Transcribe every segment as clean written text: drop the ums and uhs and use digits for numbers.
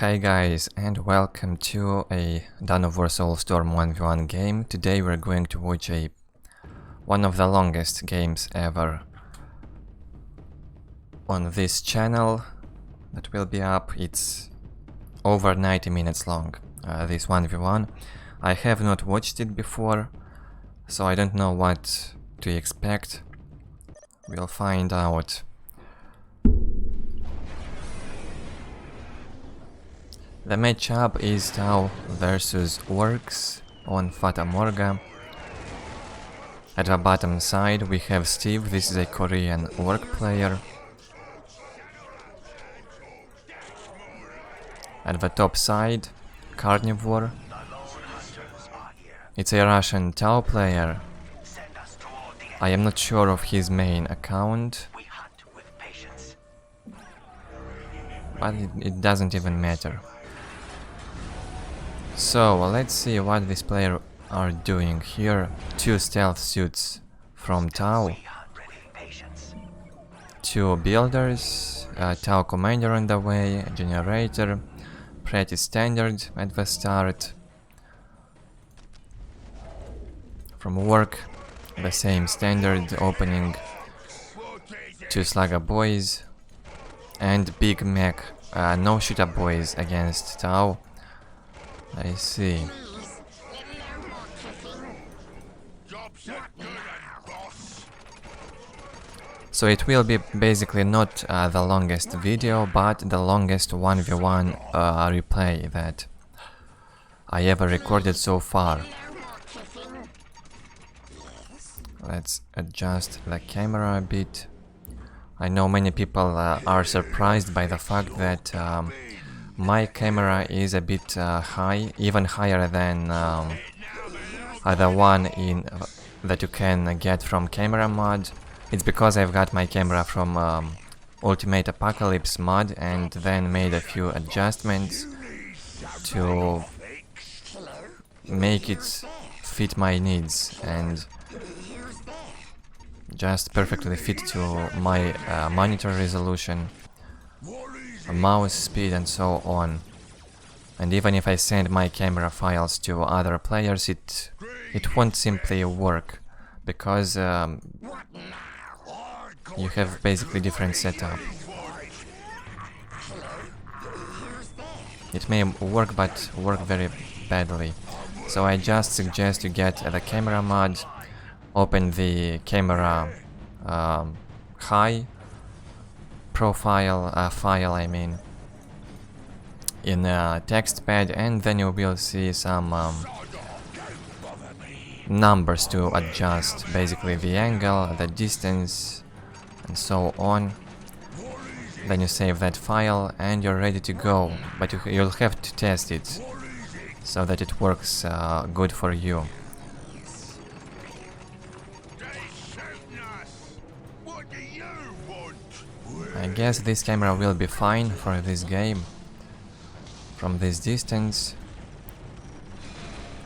Hi guys, and welcome to a Carnivore Soulstorm 1v1 game. Today we're going to watch one of the longest games ever on this channel that will be up. It's over 90 minutes long, this 1v1. I have not watched it before, so I don't know what to expect. We'll find out. The matchup is Tau versus Orks on Fata Morga. At the bottom side we have Steve, this is a Korean Ork player. At the top side, Carnivore. It's a Russian Tau player. I am not sure of his main account, but it doesn't even matter. So let's see what this player are doing here. 2 stealth suits from Tau, 2 builders, Tau commander on the way, generator, pretty standard at the start. From Wark, the same standard opening, 2 slugger boys and big mech, no shooter boys against Tau. I see. So it will be basically not the longest video, but the longest 1v1 replay that I ever recorded so far. Let's adjust the camera a bit. I know many people are surprised by the fact that my camera is a bit high, even higher than the one that you can get from camera mod. It's because I've got my camera from Ultimate Apocalypse mod and then made a few adjustments to make it fit my needs and just perfectly fit to my monitor resolution, mouse speed and so on. And even if I send my camera files to other players, it won't simply work, because you have basically different setup. It may work, but work very badly. So I just suggest you get the camera mod, open the camera high profile file, I mean, in a text pad, and then you will see some numbers to adjust, basically the angle, the distance and so on. Then you save that file and you're ready to go, but you'll have to test it so that it works good for you. I guess this camera will be fine for this game. From this distance,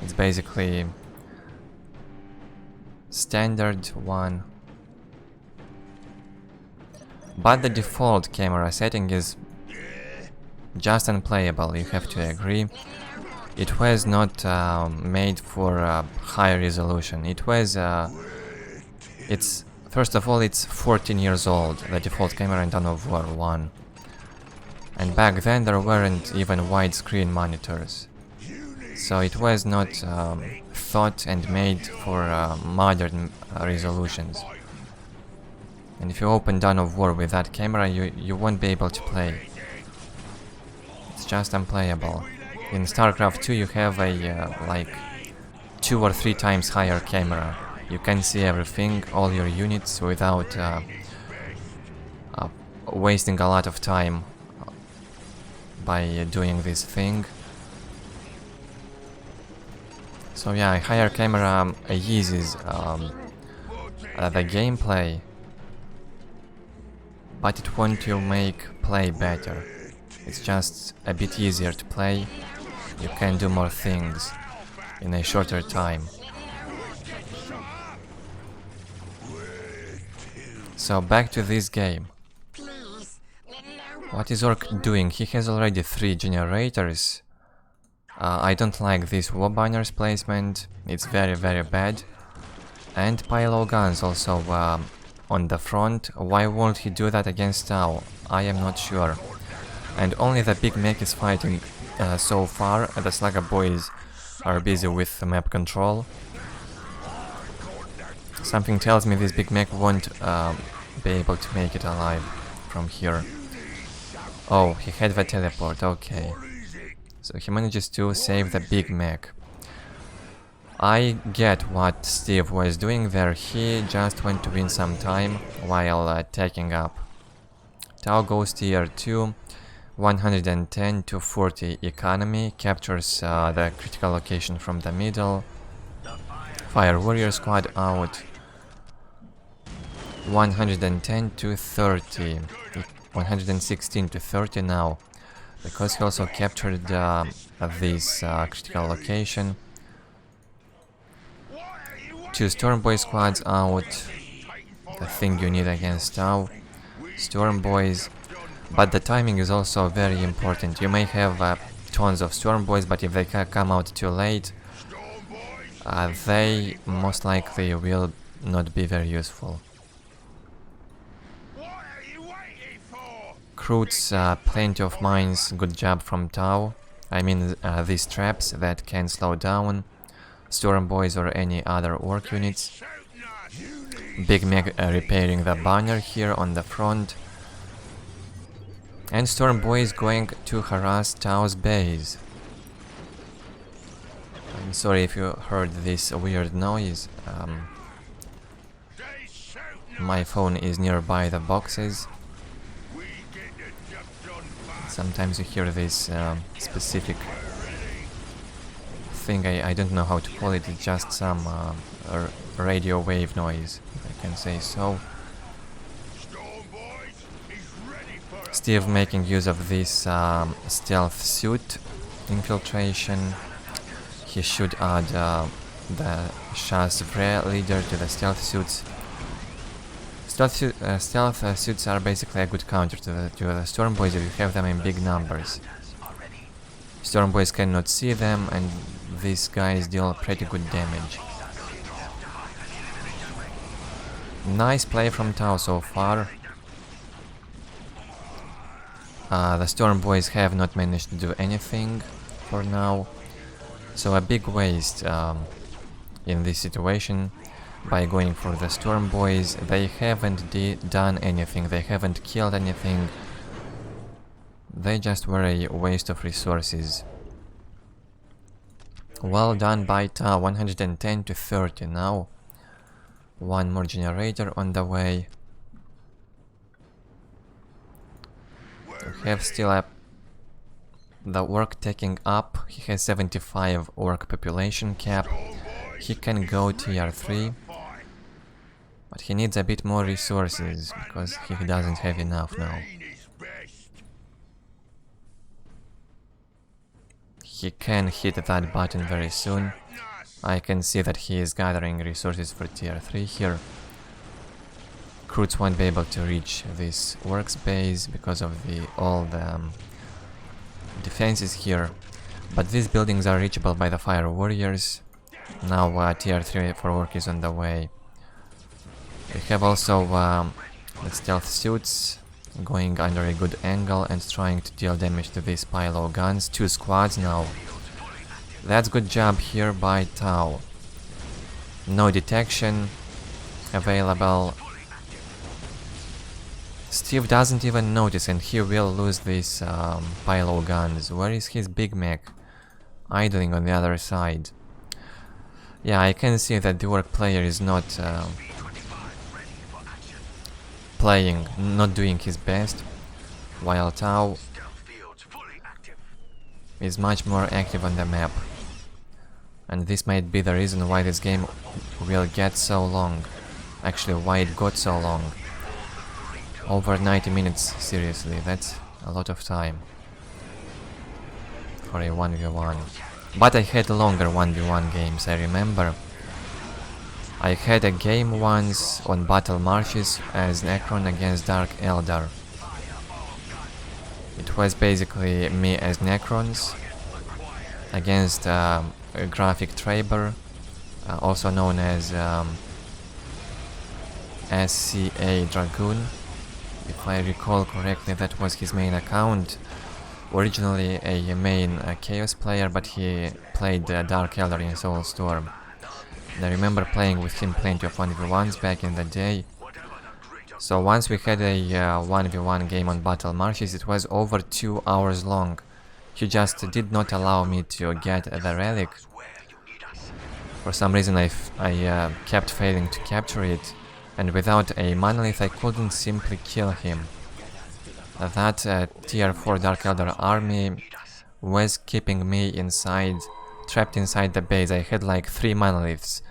it's basically standard one. But the default camera setting is just unplayable, you have to agree. It was not made for high resolution. First of all, it's 14 years old, the default camera in Carnivore 1. And back then there weren't even widescreen monitors. So it was not thought and made for modern resolutions. And if you open Dawn of War with that camera, you won't be able to play. It's just unplayable. In StarCraft 2 you have a like 2 or 3 times higher camera. You can see everything, all your units, without wasting a lot of time by doing this thing. So yeah, a higher camera eases the gameplay, but it won't make play better. It's just a bit easier to play. You can do more things in a shorter time. So back to this game. What is Ork doing? He has already 3 generators. I don't like this war banners placement, it's very bad. And payload guns also on the front. Why won't he do that against Tau? I am not sure. And only the big mech is fighting so far. The Slugger boys are busy with the map control. Something tells me this big mech won't be able to make it alive from here. Oh, he had the teleport, okay. So he manages to save the big mech. I get what Steve was doing there. He just went to win some time while taking up. Tau goes tier 2, 110 to 40 economy, captures the critical location from the middle. Fire warrior squad out. 110 to 30, 116 to 30 now, because he also captured this critical location. 2 Storm Boy squads out, the thing you need against Tau. Storm Boys, but the timing is also very important. You may have tons of Storm Boys, but if they come out too late, they most likely will not be very useful. Recruits plenty of mines, good job from Tau. I mean these traps that can slow down Storm Boys or any other Ork units. Big mech repairing the banner here on the front. And Storm Boys going to harass Tau's base. I'm sorry if you heard this weird noise. My phone is nearby the boxes. Sometimes you hear this specific thing, I don't know how to call it, it's just some radio wave noise, if I can say so. Steve making use of this stealth suit infiltration. He should add the Shazvre leader to the stealth suits. Stealth suits are basically a good counter to the Storm Boys if you have them in big numbers. Storm Boys cannot see them, and these guys deal pretty good damage. Nice play from Tau so far. The Storm Boys have not managed to do anything for now, so a big waste in this situation. By going for the Storm Boys, they haven't done anything, they haven't killed anything. They just were a waste of resources. Well done by Tau, 110 to 30 now. One more generator on the way. We have still the Ork taking up. He has 75 Ork population cap. He can go tier 3. But he needs a bit more resources, because he doesn't have enough now. He can hit that button very soon. I can see that he is gathering resources for tier 3 here. Recruits won't be able to reach this Orks base because of all the defenses here. But these buildings are reachable by the Fire Warriors. Now tier 3 for Ork is on the way. We have also the stealth suits going under a good angle and trying to deal damage to these payload guns. 2 squads now. That's good job here by Tau. No detection available. Steve doesn't even notice, and he will lose these payload guns. Where is his big mech? Idling on the other side. Yeah, I can see that the Ork player is not not doing his best, while Tau is much more active on the map. And this might be the reason why this game will get so long. Actually, why it got so long. Over 90 minutes, seriously, that's a lot of time for a 1v1. But I had longer 1v1 games, I remember. I had a game once on Battle Marshes as Necron against Dark Eldar. It was basically me as Necrons against a graphic Traber, also known as SCA Dragoon. If I recall correctly, that was his main account. Originally a main Chaos player, but he played Dark Elder in Soulstorm. And I remember playing with him plenty of 1v1s back in the day. So once we had a 1v1 game on Battle Marshes, it was over 2 hours long. He just did not allow me to get the relic. For some reason I kept failing to capture it, and without a monolith I couldn't simply kill him. That tier 4 Dark Elder army was keeping me inside, trapped inside the base. I had like 3 monoliths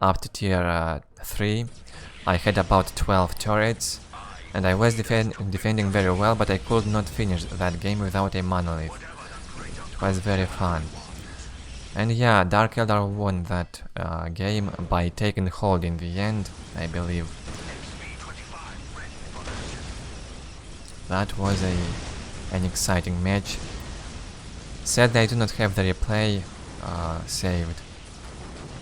up to tier 3. I had about 12 turrets, and I was defending very well, but I could not finish that game without a monolith. It was very fun. And yeah, Dark Elder won that game by taking hold in the end, I believe. That was an exciting match. Sadly, I do not have the replay saved.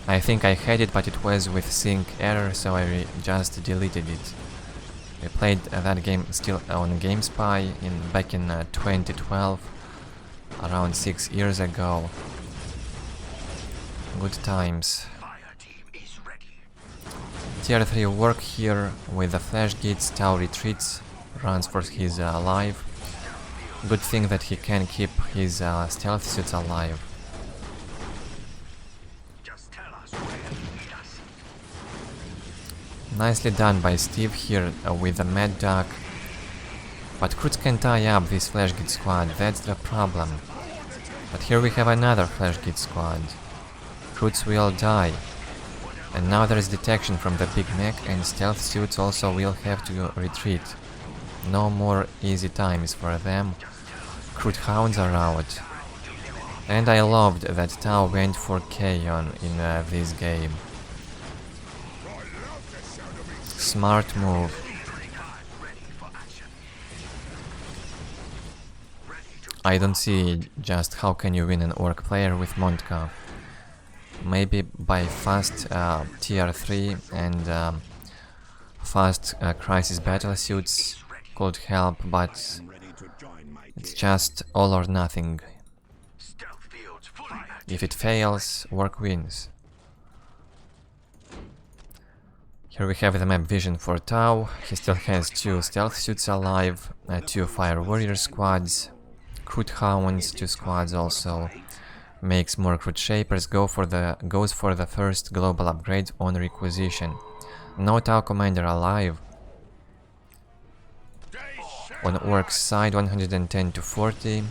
I think I had it, but it was with sync error, so I just deleted it. I played that game still on GameSpy back in 2012, around 6 years ago. Good times. Tier 3 Wark here with the flash gates, Tau retreats, runs for his life. Good thing that he can keep his stealth suits alive. Nicely done by Steve here with the Mad Duck. But Croods can tie up this flash gate squad, that's the problem. But here we have another flash gate squad. Croods will die. And now there is detection from the big mech, and stealth suits also will have to retreat. No more easy times for them. Croot hounds are out. And I loved that Tau went for Kaon in this game. Smart move. I don't see just how can you win an Orc player with Montka. Maybe by fast tier 3 and fast crisis battle suits could help, but it's just all or nothing. If it fails, Orc wins. Here we have the map vision for Tau. He still has 2 stealth suits alive, 2 fire warrior squads, Croot hounds, 2 squads also. Makes more Croot shapers, goes for the first global upgrade on requisition. No Tau commander alive. On Orks side 110 to 40.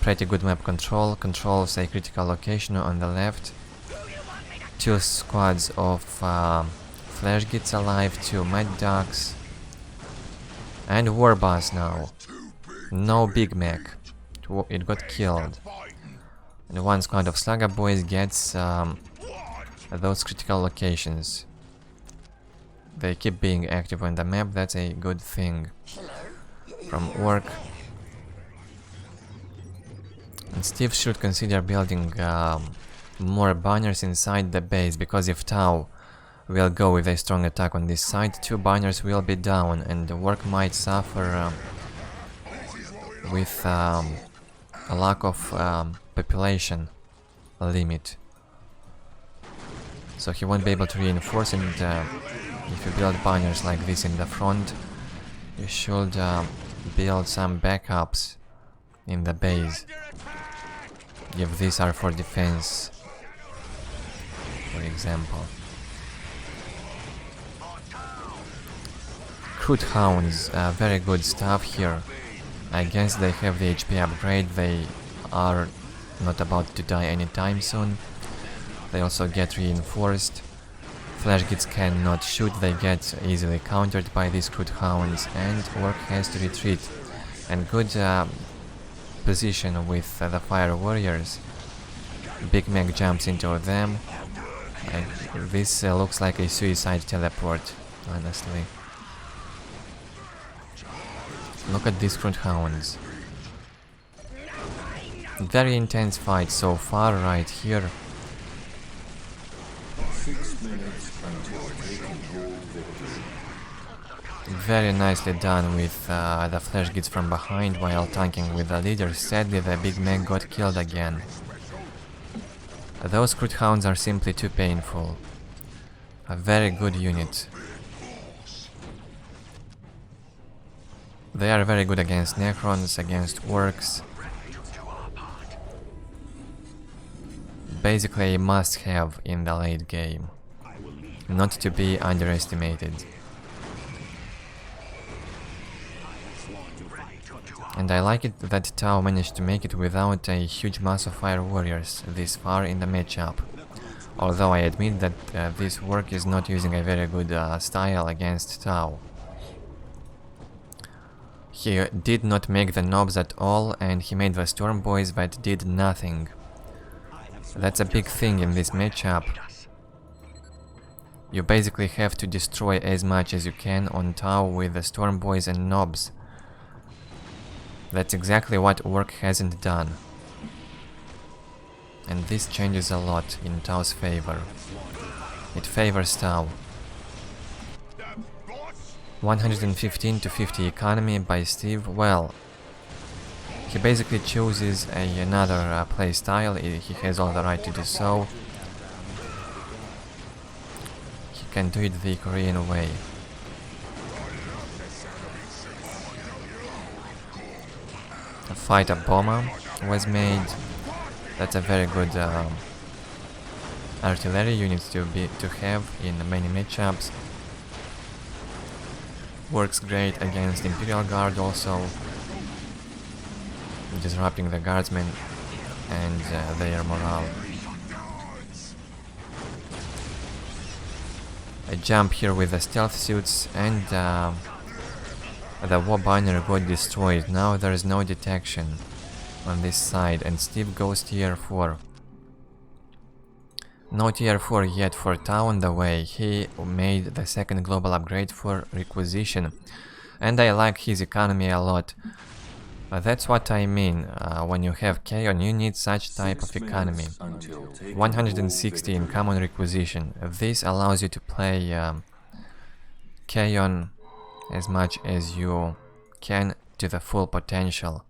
Pretty good map control, controls a critical location on the left. 2 squads of flash gates alive, 2 Mad Ducks. And Warboss now. No big mech. It got killed. And 1 squad of Slugger Boys gets those critical locations. They keep being active on the map, that's a good thing. From Ork. And Steve should consider building more banners inside the base, because if Tau will go with a strong attack on this side, 2 banners will be down, and the Ork might suffer with a lack of population limit. So he won't be able to reinforce, and if you build banners like this in the front, you should build some backups in the base. If these are for defense, for example. Croot hounds, very good stuff here. I guess they have the HP upgrade, they are not about to die anytime soon. They also get reinforced. Flash gates cannot shoot, they get easily countered by these Croot hounds, and Ork has to retreat. And good position with the fire warriors. Big mech jumps into them. And this looks like a suicide teleport, honestly. Look at these Croot hounds. Very intense fight so far right here. 6 minutes until taking hold victory. Very nicely done with the flash gets from behind while tanking with the leader. Sadly, the big mech got killed again. Those crude hounds are simply too painful. A very good unit. They are very good against Necrons, against Orks. Basically a must-have in the late game. Not to be underestimated. And I like it that Tau managed to make it without a huge mass of fire warriors this far in the matchup. Although I admit that this Wark is not using a very good style against Tau. He did not make the knobs at all, and he made the Storm Boys that did nothing. That's a big thing in this matchup. You basically have to destroy as much as you can on Tau with the Storm Boys and knobs. That's exactly what Ork hasn't done. And this changes a lot in Tau's favor. It favors Tau. 115 to 50 economy by Steve. Well, he basically chooses another play style. He has all the right to do so. He can do it the Korean way. A Fata bomber was made. That's a very good artillery unit to have in many matchups. Works great against Imperial Guard also, disrupting the guardsmen and their morale. I jump here with the stealth suits, and the war banner got destroyed. Now there is no detection on this side, and Steve goes tier 4. No tier 4 yet for Tau on the way. He made the second global upgrade for requisition, and I like his economy a lot. That's what I mean, when you have Chaos you need such type of economy. 160 in common requisition. This allows you to play Chaos as much as you can to the full potential.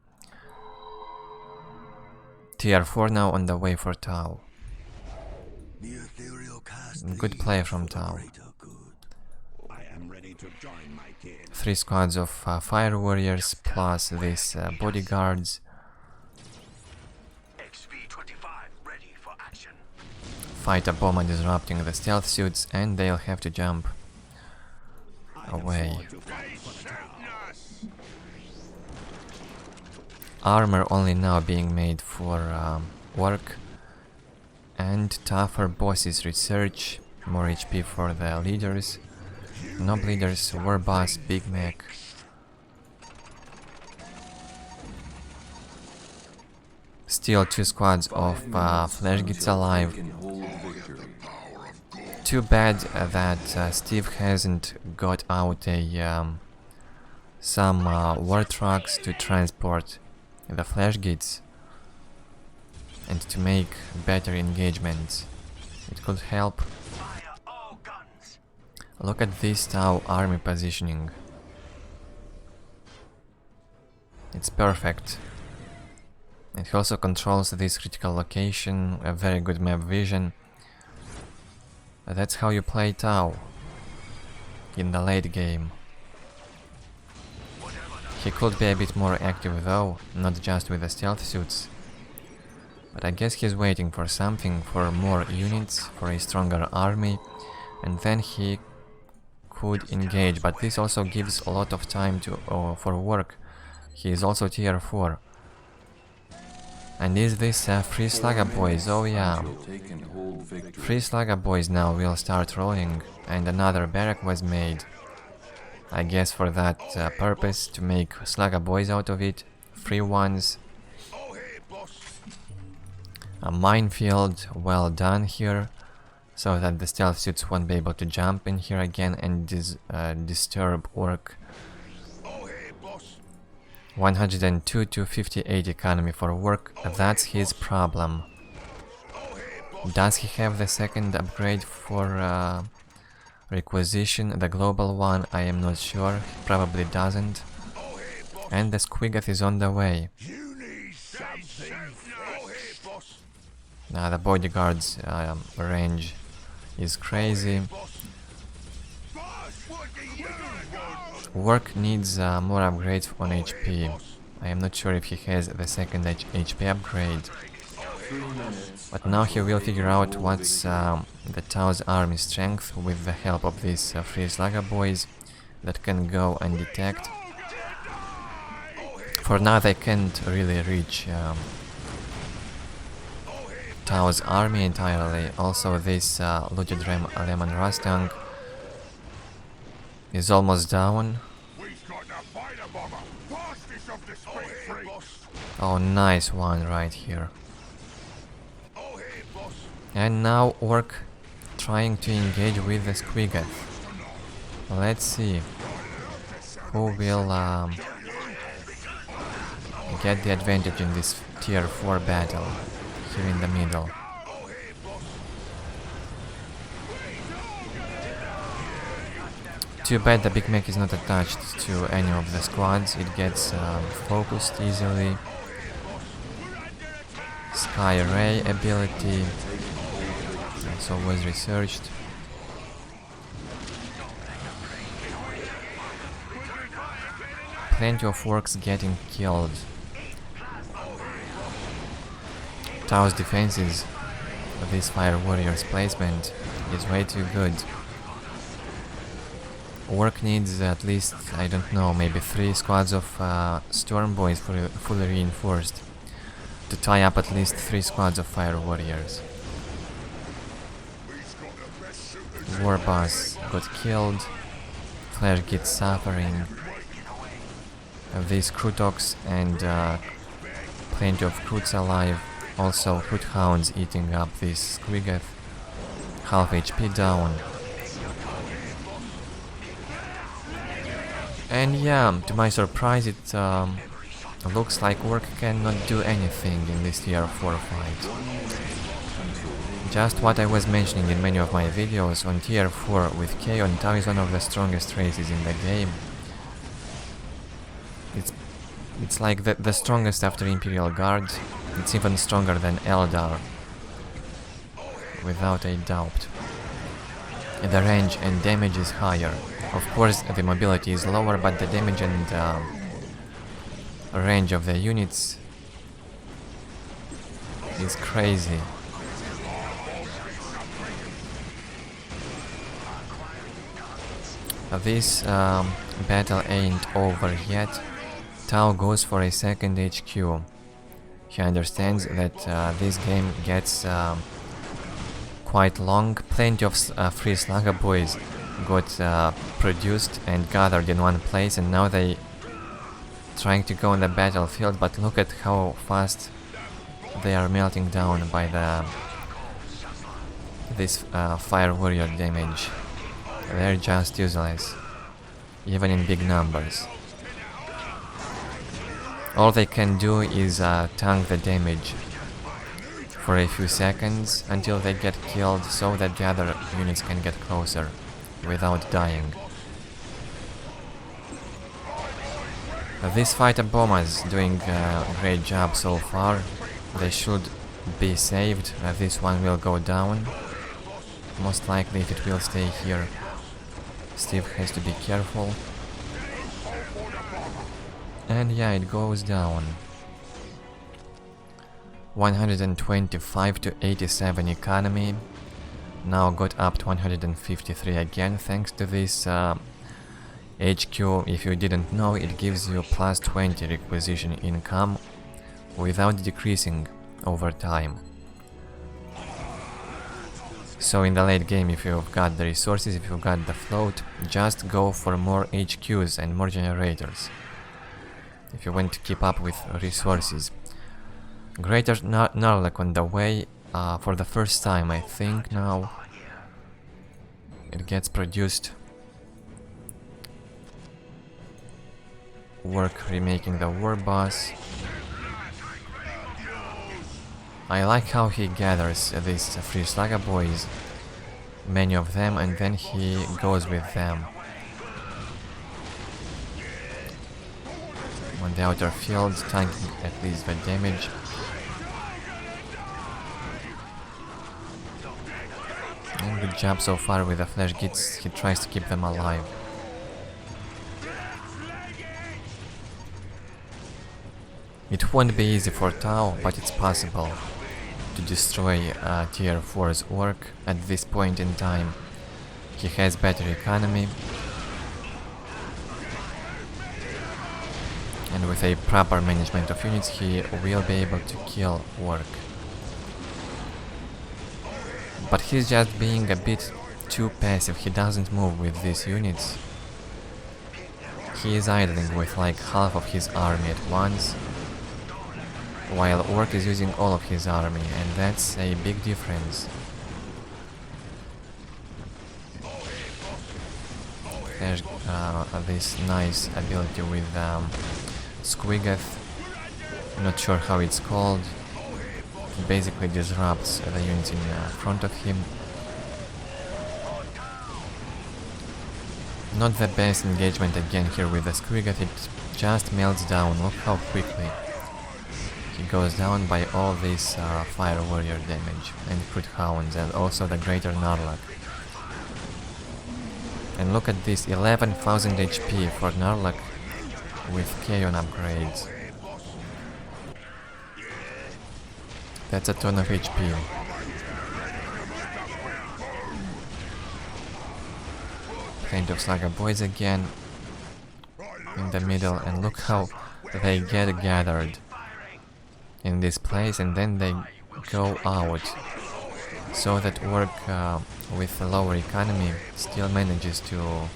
Tier 4 now on the way for Tau. Good play from Tau. 3 squads of fire warriors plus these bodyguards. Fight a bomber disrupting the stealth suits, and they'll have to jump away. Armor only now being made for work, and tougher bosses research, more HP for the leaders, nob leaders, war boss, big mech. Still 2 squads of flash gets alive. Too bad that Steve hasn't got out some war trucks to transport the flash gates and to make better engagements. It could help. Look at this Tau army positioning. It's perfect. And he also controls this critical location, a very good map vision. That's how you play Tau in the late game. He could be a bit more active though, not just with the stealth suits. But I guess he's waiting for something, for more units, for a stronger army, and then he could engage. But this also gives a lot of time for work. He is also tier 4. And is this free Slugger Boys? Oh yeah. Free Slugger Boys now will start rolling, and another barrack was made. I guess for that purpose, to make Slugger Boys out of it, free ones. A minefield, well done here, so that the stealth suits won't be able to jump in here again and disturb Ork. 102 to 58 economy for Work, that's his problem. Does he have the second upgrade for requisition, the global one? I am not sure, probably doesn't. And the Squiggoth is on the way. The bodyguard's range is crazy. Work needs more upgrades on HP. I am not sure if he has the second HP upgrade. But now he will figure out what's the Tau's army strength with the help of these free slugger boys that can go and detect. For now they can't really reach Tau's army entirely. Also this looted Lemon Rustang is almost down. Oh, nice one right here. And now Ork trying to engage with the Squiggoth. Let's see who will get the advantage in this tier 4 battle here in the middle. Too bad the Big Mac is not attached to any of the squads, it gets focused easily. Sky Ray ability also was researched. Plenty of Orks getting killed. Tau's defenses, this Fire Warrior's placement is way too good. Ork needs at least, I don't know, maybe 3 squads of Storm Boys fully reinforced to tie up at least 3 squads of Fire Warriors. War Boss got killed, Flash gets suffering, these Krutoks and plenty of Kruts alive, also Krut Hounds eating up this Squiggoth, half HP down. And yeah, to my surprise it looks like Ork cannot do anything in this tier 4 fight. Just what I was mentioning in many of my videos, on tier 4 with Kaon, Tau is one of the strongest races in the game. It's like the strongest after Imperial Guard. It's even stronger than Eldar, without a doubt. The range and damage is higher. Of course the mobility is lower, but the damage and range of the units is crazy. This battle ain't over yet. Tau goes for a second HQ. He understands that this game gets quite long. Plenty of free slugger boys got produced and gathered in one place, and now they trying to go on the battlefield, but look at how fast they are melting down by this Fire Warrior damage. They're just useless, even in big numbers. All they can do is tank the damage for a few seconds until they get killed, so that the other units can get closer without dying. These fighter bombers doing a great job so far. They should be saved. This one will go down, most likely, if it will stay here. Steve has to be careful. And yeah, it goes down. 125 to 87 economy. Now got up to 153 again, thanks to this HQ. If you didn't know, it gives you plus 20 requisition income without decreasing over time. So in the late game, if you've got the resources, if you've got the float, just go for more HQs and more generators if you want to keep up with resources. Greater Narlek on the way for the first time, I think. Now it gets produced. Work remaking the war boss. I like how he gathers these free slugger boys, many of them, and then he goes with them on the outer field, tanking at least the damage. And good job so far with the flash gits, he tries to keep them alive. It won't be easy for Tau, but it's possible to destroy tier 4's Ork at this point in time. He has better economy, and with a proper management of units he will be able to kill Ork. But he's just being a bit too passive, he doesn't move with these units. He is idling with like half of his army at once, while Ork is using all of his army, and that's a big difference. There's this nice ability with Squiggoth, not sure how it's called. It basically disrupts the units in front of him. Not the best engagement again here with the Squiggoth, it just melts down, look how quickly. He goes down by all this Fire Warrior damage and Crit Hounds and also the Greater Narlock. And look at this, 11,000 HP for Narlock with Kaon upgrades. That's a ton of HP. Plenty of Slugger Boys again in the middle, and look how they get gathered in this place and then they go out, so that Ork with a lower economy still manages to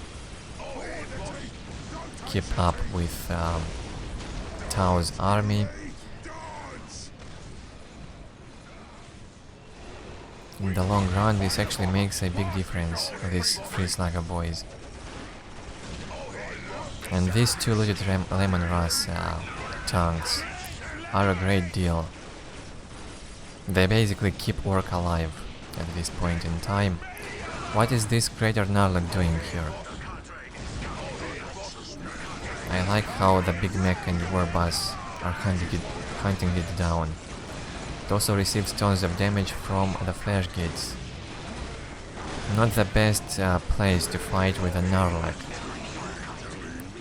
keep up with Tau's army. In the long run this actually makes a big difference, these free Slugger Boys. And these two looted Lemon Russ tanks are a great deal. They basically keep Ork alive at this point in time. What is this Greater Narlock doing here? I like how the Big Mech and Warboss are hunting it down. It also receives tons of damage from the Flash Gates. Not the best place to fight with a Narlock.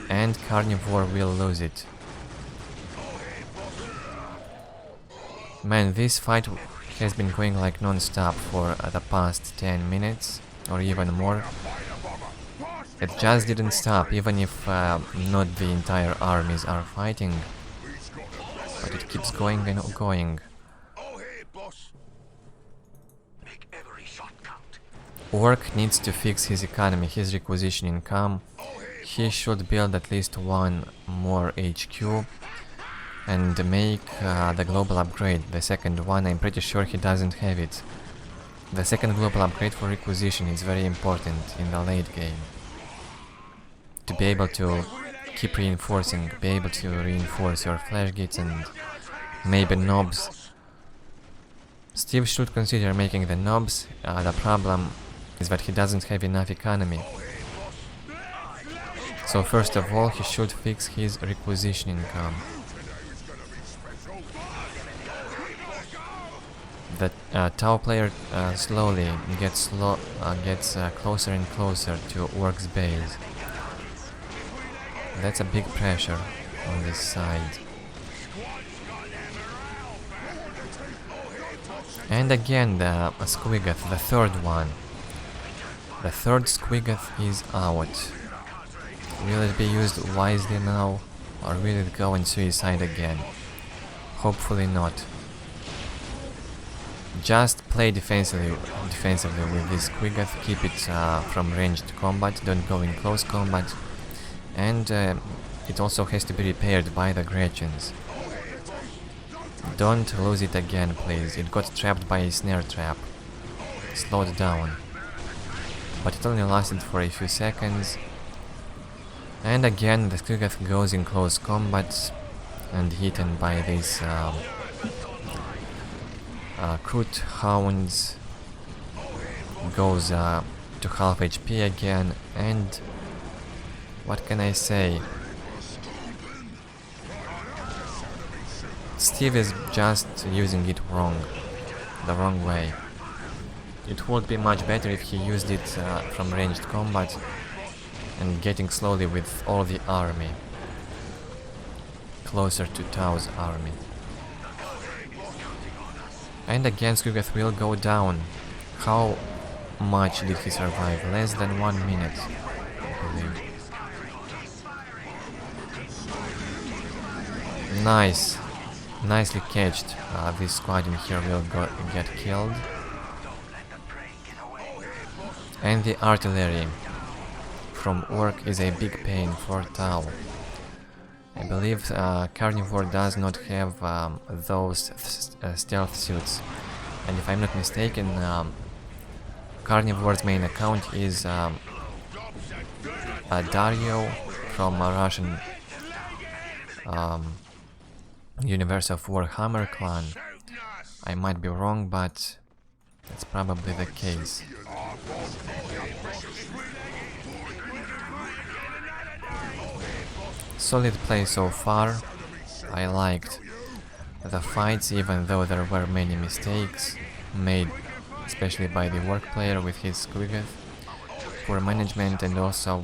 And Carnivore will lose it. Man, this fight has been going like non-stop for the past 10 minutes or even more. It just didn't stop, even if not the entire armies are fighting. But it keeps going and going. Ork needs to fix his economy, his requisition income. He should build at least one more HQ and make the global upgrade, the second one. I'm pretty sure he doesn't have it. The second global upgrade for requisition is very important in the late game. To be able to keep reinforcing, be able to reinforce your flash gates and maybe knobs. Steve should consider making the knobs. The problem is that he doesn't have enough economy. So first of all he should fix his requisition income. The Tau player slowly gets closer and closer to Ork's base. That's a big pressure on this side. And again the Squiggoth, the third one. The third Squiggoth is out. Will it be used wisely now, or will it go in suicide again? Hopefully not. Just play defensively with this Squiggoth, keep it from ranged combat, don't go in close combat, and it also has to be repaired by the Gretchens. Don't lose it again, please. It got trapped by a snare trap. Slowed down. But it only lasted for a few seconds. And again the Squiggoth goes in close combat and hidden by these Crute Hounds, goes to half HP again, and what can I say? Steve is just using it wrong, the wrong way. It would be much better if he used it from ranged combat and getting slowly with all the army closer to Tau's army. And again Squiggoth will go down. How much did he survive? Less than 1 minute, I believe. Nice. Nicely catched. This squad in here will get killed. And the artillery from Ork is a big pain for Tau. I believe Carnivore does not have those stealth suits, and if I'm not mistaken, Carnivore's main account is Dario from a Russian universe of Warhammer clan. I might be wrong, but that's probably the case. Solid play so far. I liked the fights, even though there were many mistakes made, especially by the Wark player with his Squiggoth. Poor management and also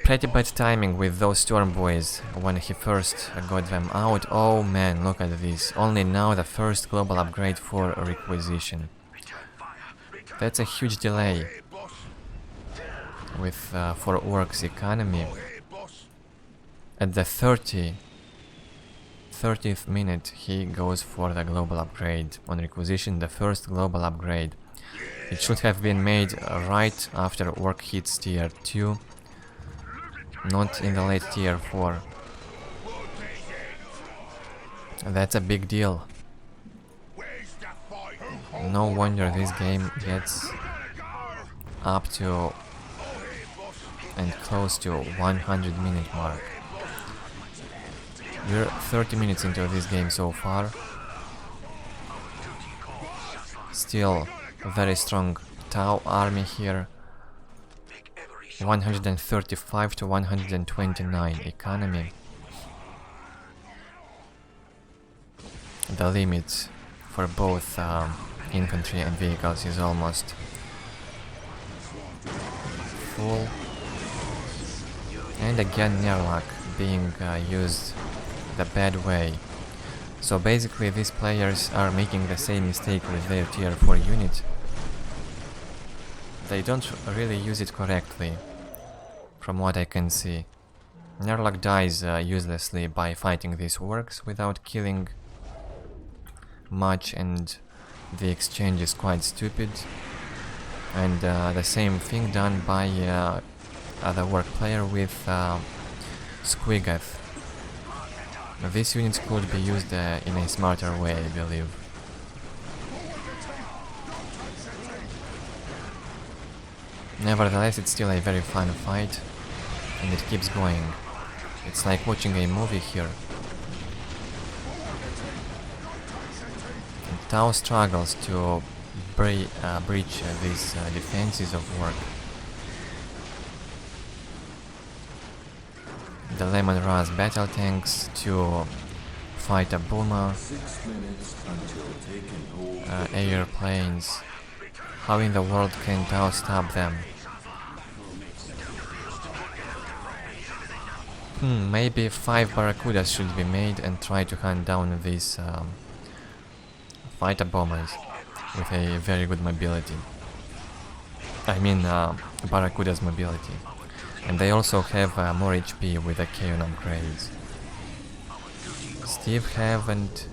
pretty bad timing with those Storm boys when he first got them out. Oh man, look at this. Only now the first global upgrade for requisition. That's a huge delay with for Orks economy. At the 30th minute he goes for the global upgrade on requisition, the first global upgrade. It should have been made right after Ork hits tier 2, not in the late tier 4. That's a big deal. No wonder this game gets up to and close to 100-minute mark. We're 30 minutes into this game so far. Still a very strong Tau army here. 135 to 129 economy. The limit for both infantry and vehicles is almost full. And again Nerlak being used the bad way. So basically these players are making the same mistake with their tier 4 unit. They don't really use it correctly, from what I can see. Nerlak dies uselessly by fighting these Orks without killing much, and the exchange is quite stupid. And the same thing done by the Wark player with Squiggoth. These units could be used in a smarter way, I believe. Nevertheless, it's still a very fun fight, and it keeps going. It's like watching a movie here. And Tau struggles to breach these defenses of Wark. The Lemon Ras battle tanks to fight a boomer, airplanes. How in the world can Tau stop them? Maybe 5 Barracudas should be made and try to hunt down these fighter bombers with a very good mobility. I mean Barracuda's mobility. And they also have more HP with the Kaon upgrades. Steve hasn't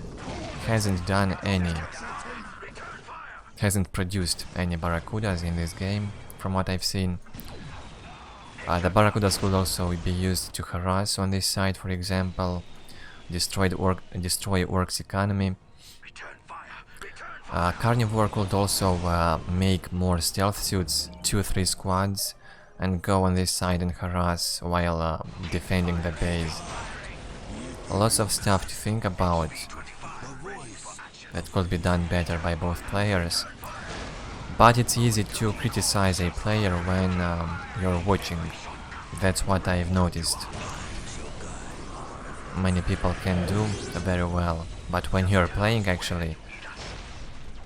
produced any Barracudas in this game, from what I've seen. The Barracudas could also be used to harass on this side, for example, destroy Orks economy. Carnivore could also make more stealth suits, 2-3 squads, and go on this side and harass while defending the base. Lots of stuff to think about that could be done better by both players, but it's easy to criticize a player when you're watching. That's what I've noticed. Many people can do very well, but when you're playing, actually,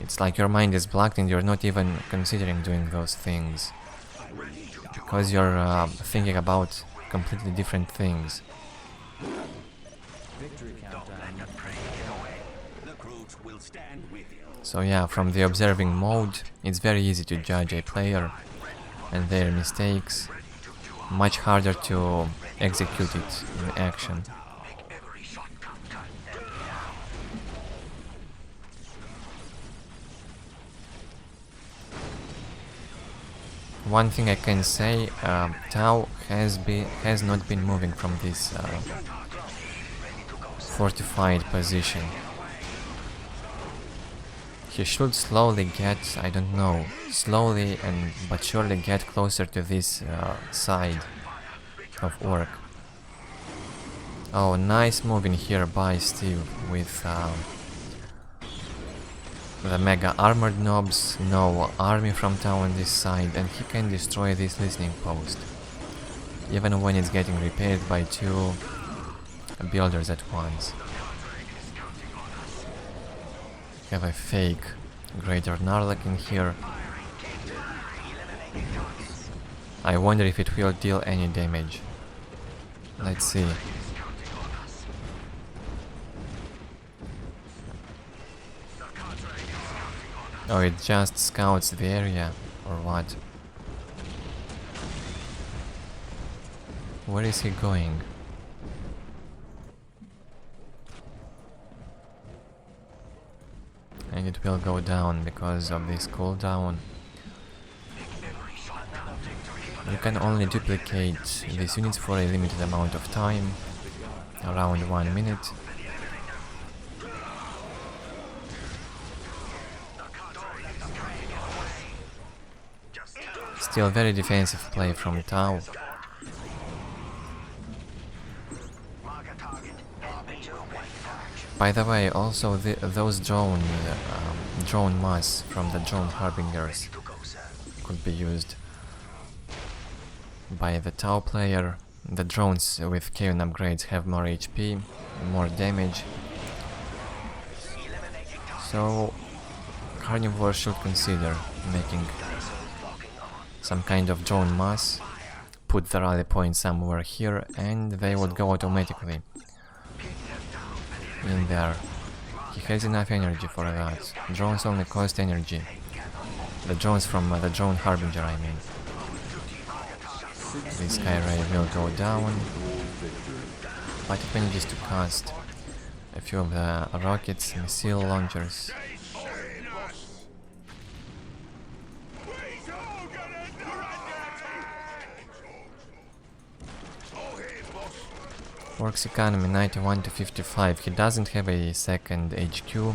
it's like your mind is blocked and you're not even considering doing those things, because you're thinking about completely different things. So yeah, from the observing mode, it's very easy to judge a player and their mistakes, much harder to execute it in action. One thing I can say, Tau has not been moving from this fortified position. He should slowly get, I don't know, slowly but surely get closer to this side of Ork. Oh, nice move in here by Steve with the mega armored knobs, no army from Tau on this side, and he can destroy this listening post, even when it's getting repaired by two builders at once. Have a fake Greater Narlak in here. I wonder if it will deal any damage. Let's see. Oh, it just scouts the area, or what? Where is he going? And it will go down because of this cooldown. You can only duplicate these units for a limited amount of time, around 1 minute. Still very defensive play from Tau. By the way, also those drone mass from the drone harbingers could be used by the Tau player. The drones with Kaon upgrades have more HP, more damage. So Carnivore should consider making some kind of drone mass, put the rally point somewhere here, and they would go automatically in there. He has enough energy for that. Drones only cost energy. The drones from the drone harbinger, I mean. This Sky Ray will go down, but it manages to cast a few of the rockets, missile launchers. Orks economy 91 to 55. He doesn't have a second HQ,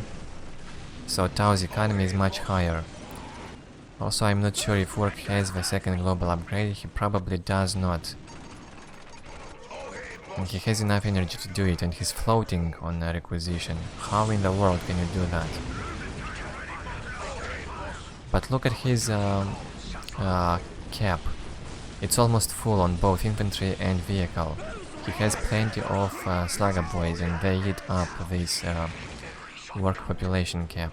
so Tau's economy is much higher. Also, I'm not sure if Ork has the second global upgrade. He probably does not. And he has enough energy to do it, and he's floating on a requisition. How in the world can you do that? But look at his cap. It's almost full on both infantry and vehicle. He has plenty of Slugger Boys, and they eat up this work population cap.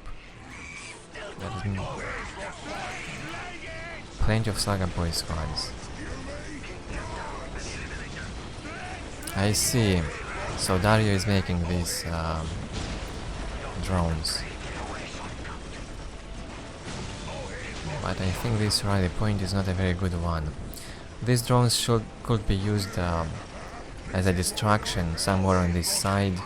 Plenty of Slugger Boy squads. I see. So Dario is making these drones. But I think this rally point is not a very good one. These drones could be used as a distraction somewhere on this side.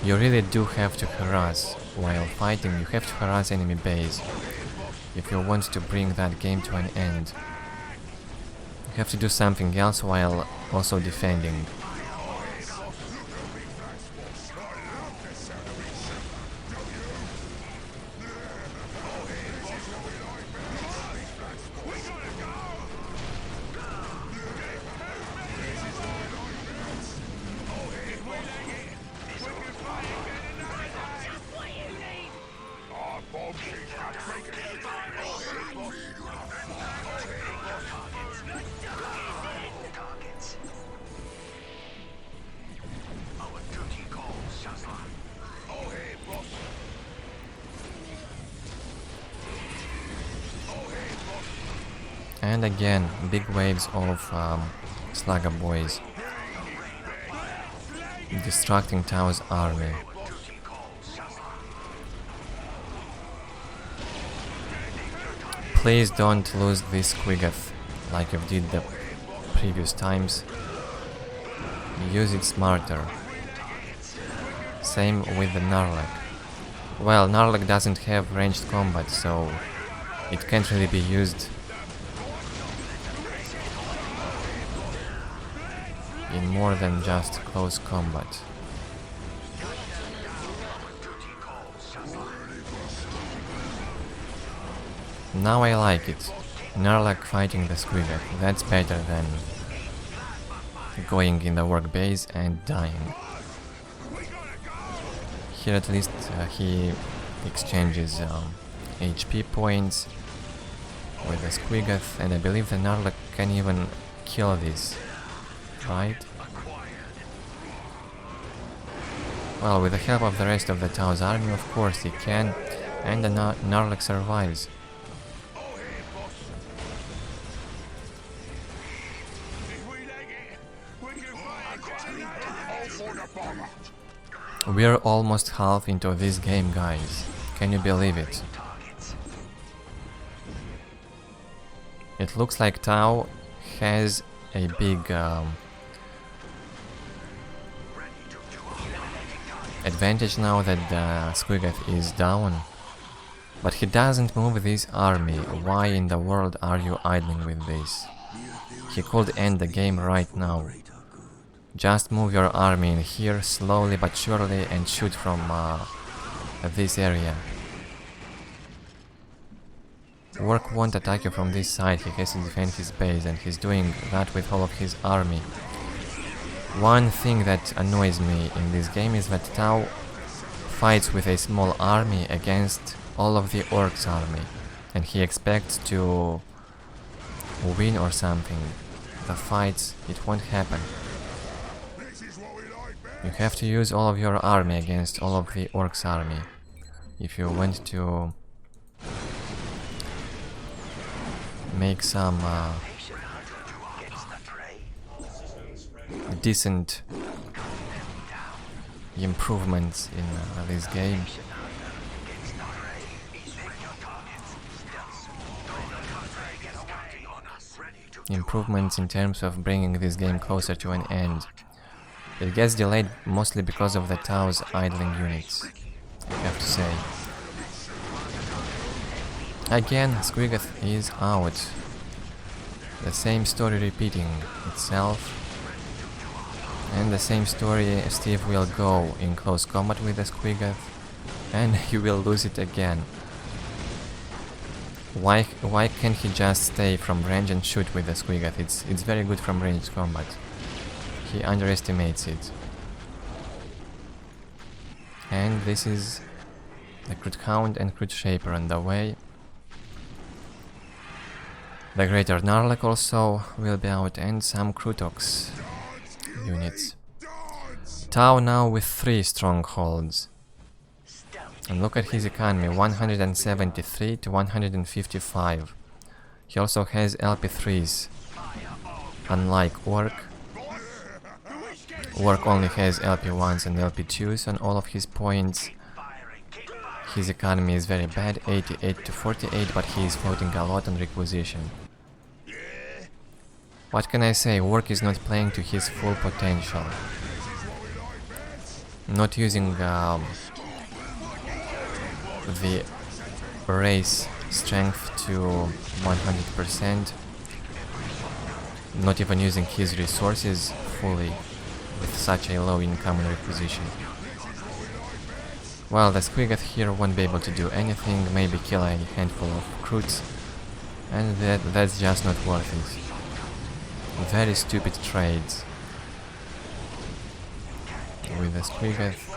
You really do have to harass while fighting. You have to harass enemy base if you want to bring that game to an end. You have to do something else while also defending. And again, big waves of Slugger boys distracting Tau's army. Please don't lose this Squiggoth like you did the previous times. Use it smarter. Same with the Narlek. Well, Narlek doesn't have ranged combat, so it can't really be used in more than just close combat. Now I like it. Narlek fighting the Squiggoth. That's better than going in the work base and dying. Here at least he exchanges HP points with the Squiggoth, and I believe the Narlek can even kill this, right? Well, with the help of the rest of the Tau's army, of course he can, and the Narlek survives. We're almost half into this game, guys. Can you believe it? It looks like Tau has a big advantage now that the Squiggoth is down. But he doesn't move this army. Why in the world are you idling with this? He could end the game right now. Just move your army in here slowly but surely and shoot from this area. Wark won't attack you from this side, he has to defend his base, and he's doing that with all of his army. One thing that annoys me in this game is that Tau fights with a small army against all of the Orks army, and he expects to win or something. The fights, it won't happen. You have to use all of your army against all of the Orks army if you want to make some decent improvements in this game. Improvements in terms of bringing this game closer to an end. It gets delayed mostly because of the Tau's idling units, I have to say. Again, Squiggoth is out. The same story repeating itself. And the same story, Steve will go in close combat with the Squiggoth, and he will lose it again. Why can't he just stay from range and shoot with the Squiggoth? It's very good from ranged combat. He underestimates it. And this is the Crit Hound and Crit Shaper on the way. The Greater Narlek also will be out, and some Krutox units. Tau now with 3 strongholds. And look at his economy, 173 to 155. He also has LP3s, unlike Ork. Ork only has LP1s and LP2s on all of his points. His economy is very bad, 88 to 48, but he is floating a lot on requisition. What can I say, Ork is not playing to his full potential. Not using the race strength to 100%. Not even using his resources fully with such a low income and requisition. Well, the Squiggoth here won't be able to do anything, maybe kill a handful of Kruts, and that's just not worth it. Very stupid trades with the Squiggoth.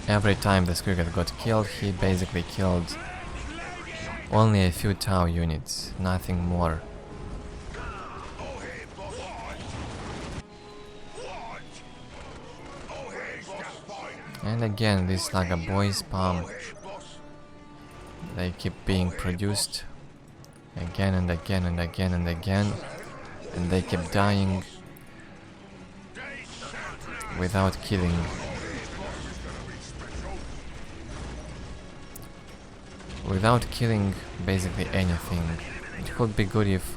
Every time the Squiggoth got killed, he basically killed only a few Tau units, nothing more. And again, these Slugger boys spam. They keep being produced Again and again and again and again. And they kept dying without killing. Without killing basically anything. It would be good if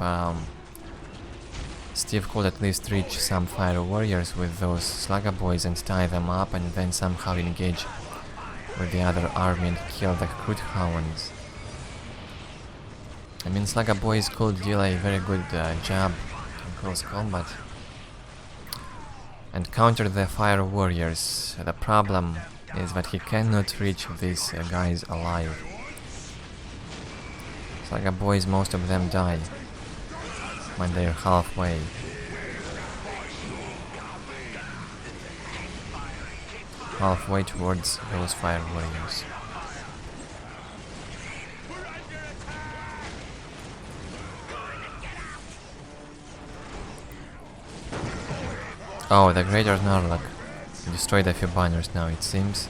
Steve could at least reach some fire warriors with those slugger boys and tie them up and then somehow engage with the other army and kill the crude hounds. I mean, slugger boys could deal a very good job in close combat and counter the fire warriors. The problem is that he cannot reach these guys alive. Slugger boys, most of them die when they're halfway. Halfway towards those fire warriors. Oh, the Greater Narlock destroyed a few banners now, it seems.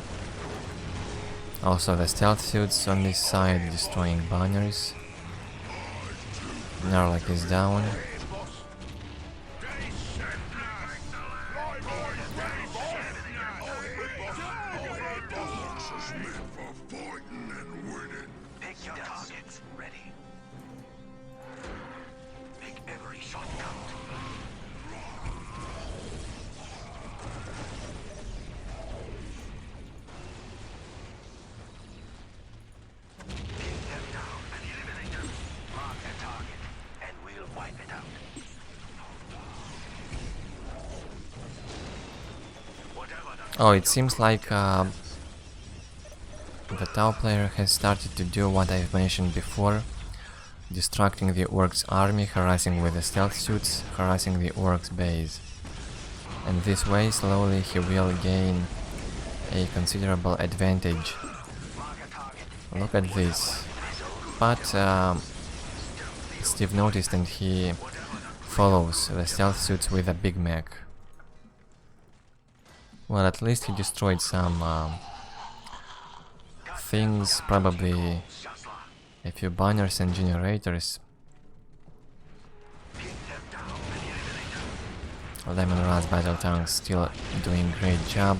Also the stealth suits on this side destroying banners. Narlock is down. Pick your targets. Ready. Make every shot count. Pin them down and eliminate them. Mark their target, and we'll wipe it out. Oh, it seems like the Tau player has started to do what I've mentioned before, distracting the Orks army, harassing with the stealth suits, harassing the Orks base. And this way, slowly he will gain a considerable advantage. Look at this. But Steve noticed and he follows the stealth suits with a Big Mac. Well, at least he destroyed some things, probably a few banners and generators. Lemon Rat's battle tanks still doing great job.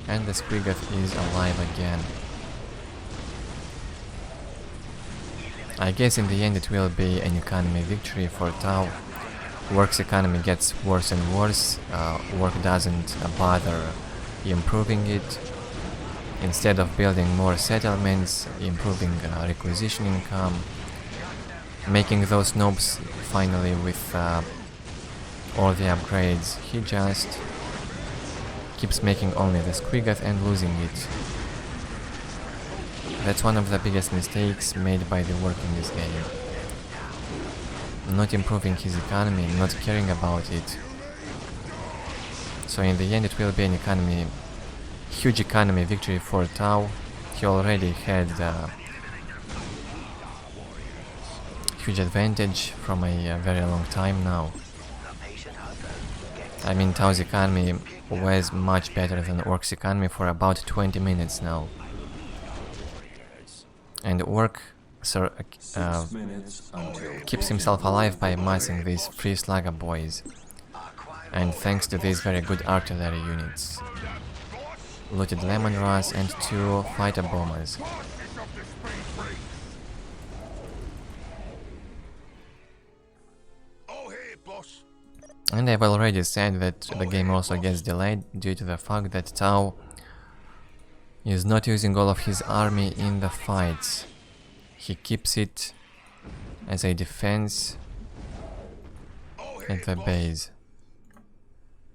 And the Squigath is alive again. I guess in the end it will be an economy victory for Tau. Work's economy gets worse and worse. Work doesn't bother improving it. Instead of building more settlements, improving requisition income, making those snobs finally with all the upgrades, he just keeps making only the Squigath and losing it. That's one of the biggest mistakes made by the Work in this game. Not improving his economy, not caring about it. So in the end it will be an economy, huge economy victory for Tau. He already had huge advantage from a very long time now. I mean, Tau's economy was much better than Ork's economy for about 20 minutes now. And Ork keeps himself alive by massing these 3 slugger boys. And thanks to these very good artillery units. Looted Lemon Ras and 2 fighter bombers. And I've already said that the game also gets delayed due to the fact that Tau is not using all of his army in the fights. He keeps it as a defense at the base.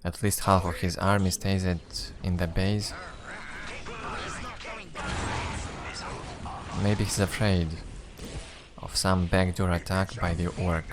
At least half of his army stays in the base. Maybe he's afraid of some backdoor attack by the Ork.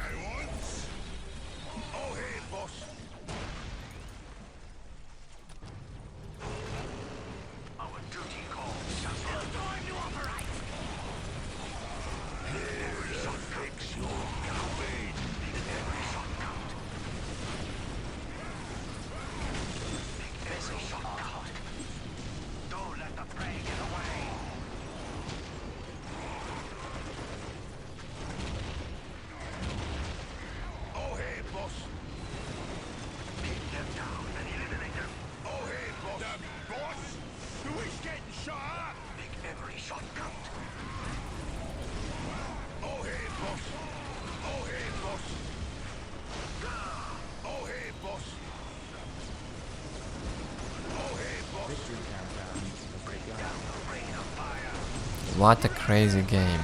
What a crazy game.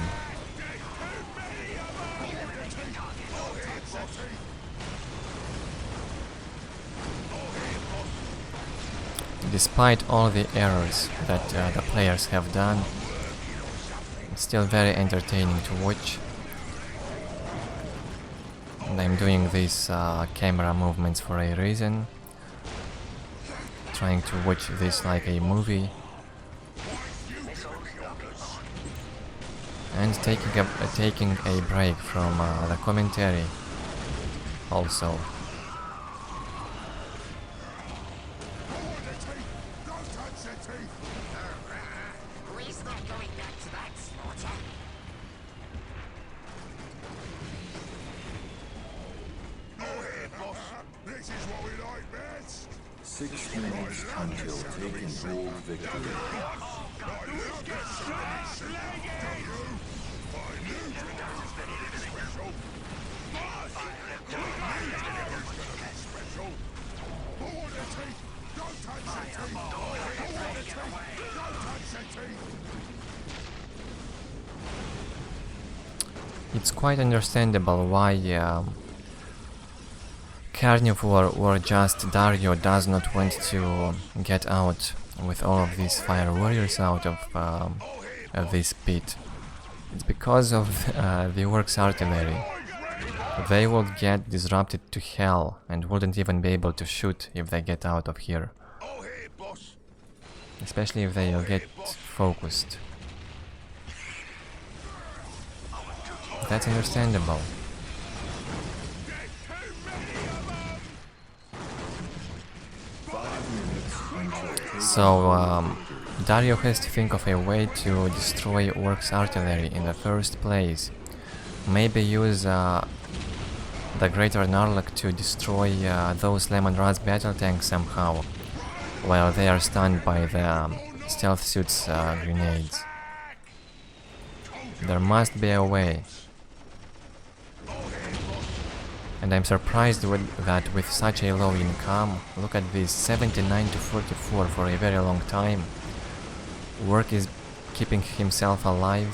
Despite all the errors that the players have done, it's still very entertaining to watch. And I'm doing these camera movements for a reason. Trying to watch this like a movie. And taking a break from the commentary also. Until taking bold victory. It's quite understandable why Carnivore or just Dario does not want to get out with all of these fire warriors out of this pit. It's because of the Orks artillery. They would get disrupted to hell and wouldn't even be able to shoot if they get out of here. Especially if they'll get focused. That's understandable. So, Dario has to think of a way to destroy Orks artillery in the first place. Maybe use the Greater Narlock to destroy those Lemon Rust battle tanks somehow, while they are stunned by the stealth suit's grenades. There must be a way. And I'm surprised that with such a low income, look at this, 79 to 44 for a very long time. Wark is keeping himself alive.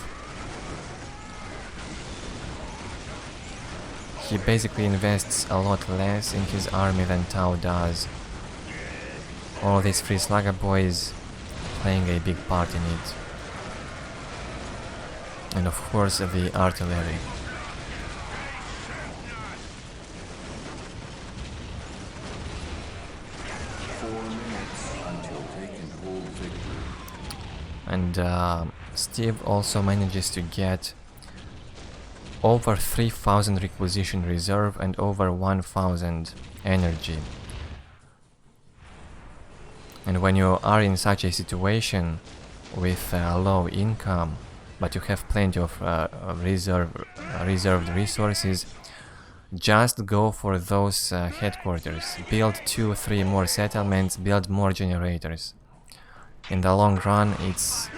He basically invests a lot less in his army than Tau does. All these free slugger boys playing a big part in it. And of course the artillery. And Steve also manages to get over 3000 requisition reserve and over 1000 energy. And when you are in such a situation with low income, but you have plenty of reserved resources, just go for those headquarters. Build 2-3 more settlements, build more generators. In the long run, it's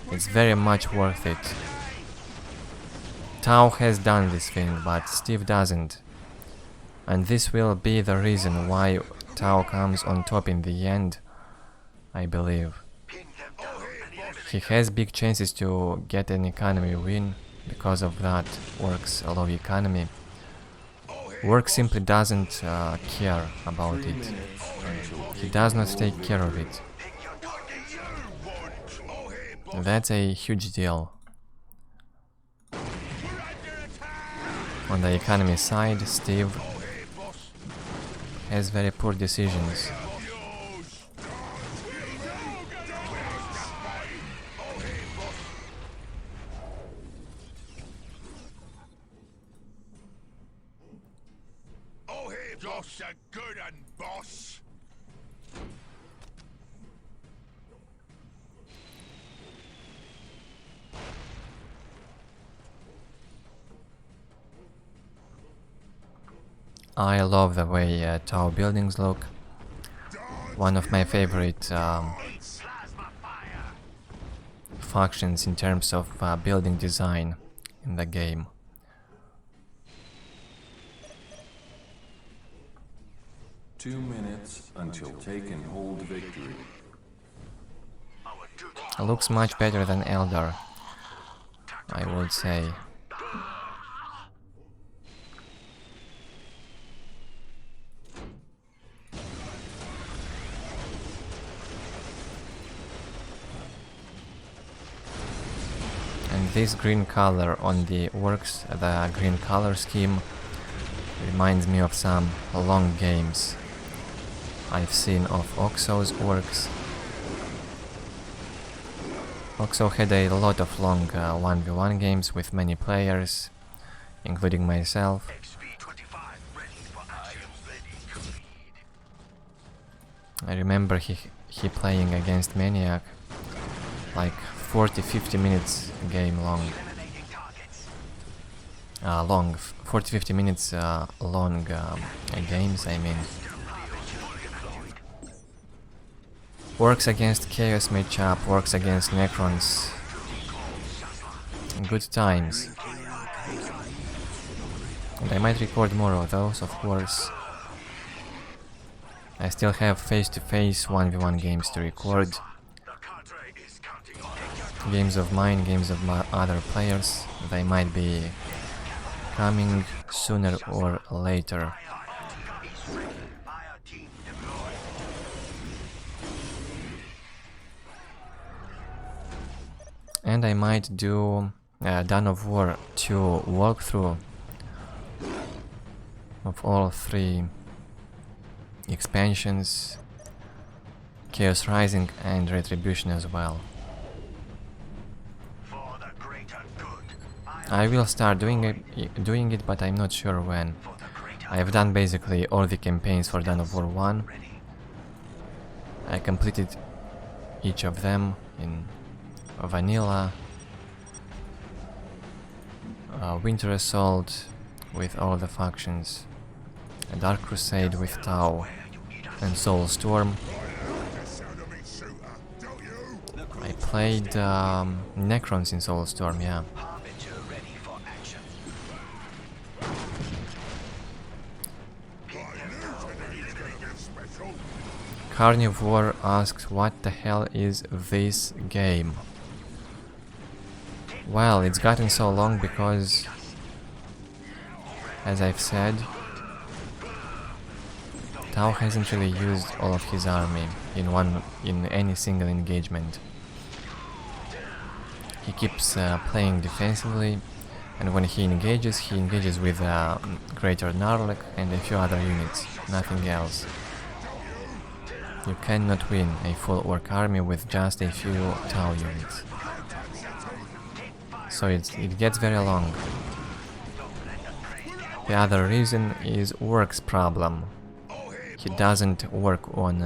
very much worth it. Tau has done this thing, but Steve doesn't. And this will be the reason why Tau comes on top in the end, I believe. He has big chances to get an economy win because of that Orks low economy. Wark simply doesn't care about it. He does not take care of it. That's a huge deal. On the economy side, Steve has very poor decisions. Just a good un, boss. I love the way Tau buildings look. One of my favorite factions in terms of building design in the game. 2 minutes until take and hold victory. Looks much better than Eldar, I would say. And this green color on the Orks, the green color scheme, reminds me of some long games I've seen of Oxo's Orks. Oxo had a lot of long 1v1 games with many players, including myself. I remember he playing against Maniac, like 40-50 minutes game long. 40-50 minutes long games, I mean. Orks against Chaos matchup, Orks against Necrons. Good times. And I might record more of those, of course. I still have face-to-face 1v1 games to record. Games of mine, games of my other players. They might be coming sooner or later. And I might do Dawn of War 2 walkthrough of all 3 expansions, Chaos Rising and Retribution as well. I will start doing it, but I'm not sure when. I've done basically all the campaigns for Dawn of War 1. I completed each of them in Vanilla, Winter Assault with all the factions, a Dark Crusade with Tau, and Soulstorm. I played Necrons in Soulstorm, yeah. Carnivore asks, what the hell is this game? Well, it's gotten so long because, as I've said, Tau hasn't really used all of his army in any single engagement. He keeps playing defensively, and when he engages with Greater Narlek and a few other units, nothing else. You cannot win a full Orc army with just a few Tau units. So it gets very long. The other reason is Ork's problem. He doesn't work on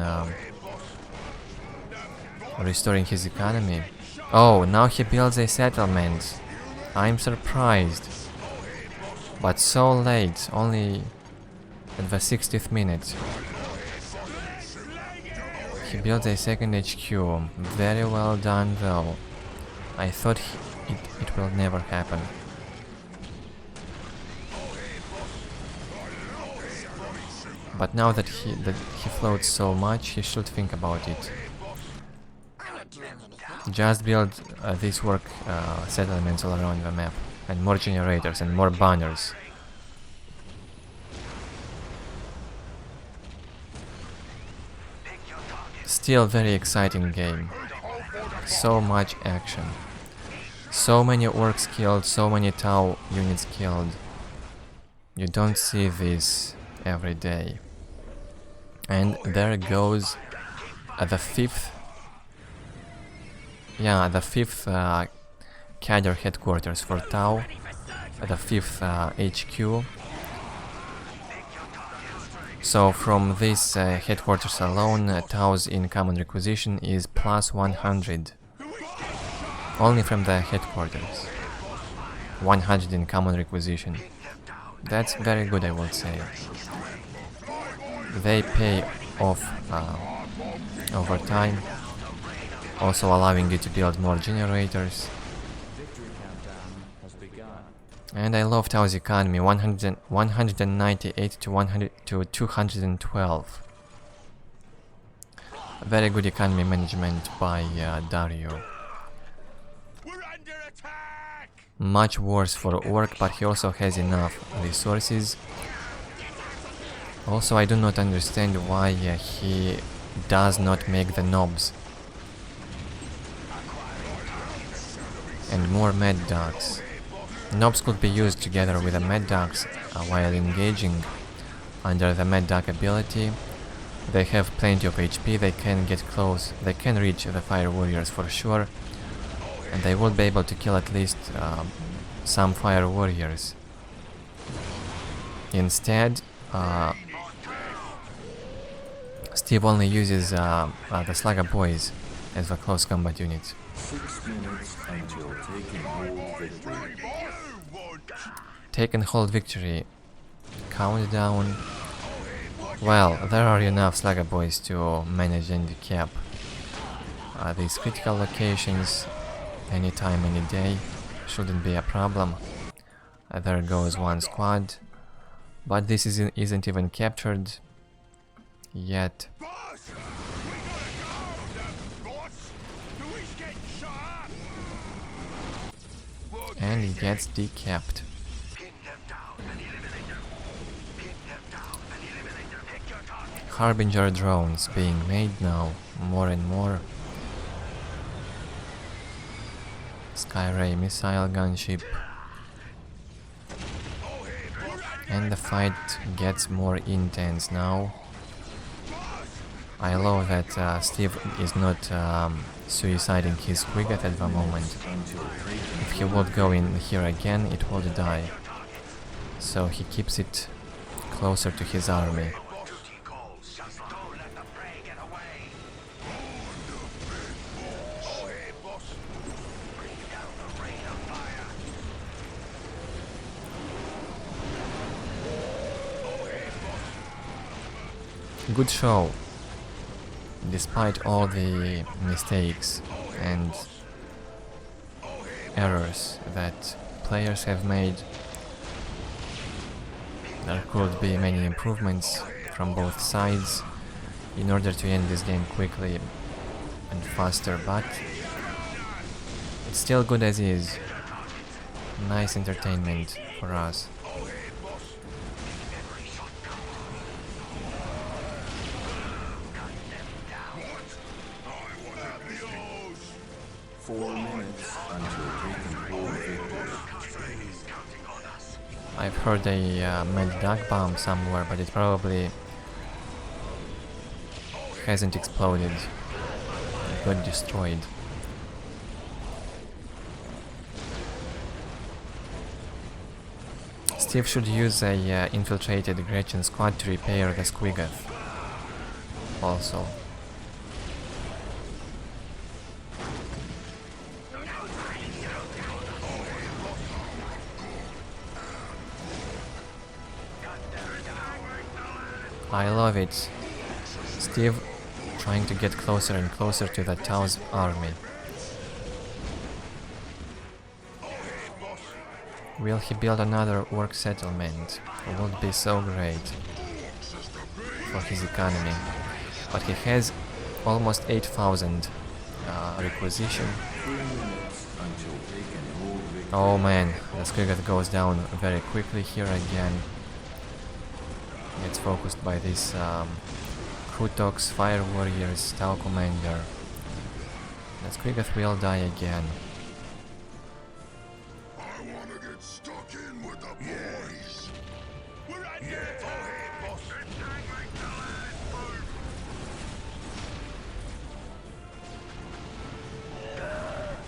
restoring his economy. Oh, now he builds a settlement. I'm surprised. But so late, only at the 60th minute. He built a second HQ. Very well done though. I thought it will never happen. But now that he floats so much, he should think about it. Just build these work settlements all around the map, and more generators and more banners. Still very exciting game. So much action. So many Orks killed, so many Tau units killed. You don't see this every day. And there goes the fifth cadre headquarters for Tau, the fifth HQ. So from this headquarters alone, Tau's income requisition is plus 100. Only from the headquarters. 100 in common requisition. That's very good, I would say. They pay off over time, also allowing you to build more generators. And I love Tao's economy, 198 to 100 to 212. Very good economy management by Dario. We're under attack! Much worse for Ork, but he also has enough resources. Also, I do not understand why he does not make the knobs. And more mad dogs. Knobs could be used together with the mad dogs while engaging under the mad dog ability. They have plenty of HP, they can get close, they can reach the fire warriors for sure, and they would be able to kill at least some fire warriors. Instead, Steve only uses the Slugger Boys as a close combat unit. 6 minutes until taking hold victory. Take and hold victory. Countdown. Well, there are enough Slugger Boys to manage and cap these critical locations anytime, any day. Shouldn't be a problem. There goes one squad. But this isn't even captured yet. Boss! We gotta go! Boss! The witch getting shot up! And he gets decapped. Pin them down and eliminate them. Pin them down and eliminate them. Pick your target. Harbinger drones being made now, more and more. Skyray missile gunship. And the fight gets more intense now. I love that Steve is not suiciding his Squiggoth at the moment. If he would go in here again, it would die. So he keeps it closer to his army. Duty calls. Just don't let the prey get away. Oh, hey, boss. Bring down the rain of fire. Good show. Despite all the mistakes and errors that players have made, there could be many improvements from both sides in order to end this game quickly and faster, but it's still good as is. Nice entertainment for us. Every shot counts. Cut them down. 4 minutes until taking hold victory. He's counting on us. I've heard a mad dog bomb somewhere, but it probably hasn't exploded. It got destroyed. Steve should use a infiltrated Gretchen squad to repair the Squiggoth. Also. I love it. Steve trying to get closer and closer to the Tao's army. Will he build another Ork settlement? It would be so great for his economy. But he has almost 8,000 requisition. 3 minutes until taking hold victory. Oh man, the Squiggoth goes down very quickly here again. Gets focused by this Krutox, Fire Warriors, Tau Commander. The Squiggoth will die again. I wanna get stuck in with the boys. We're under attack, boss.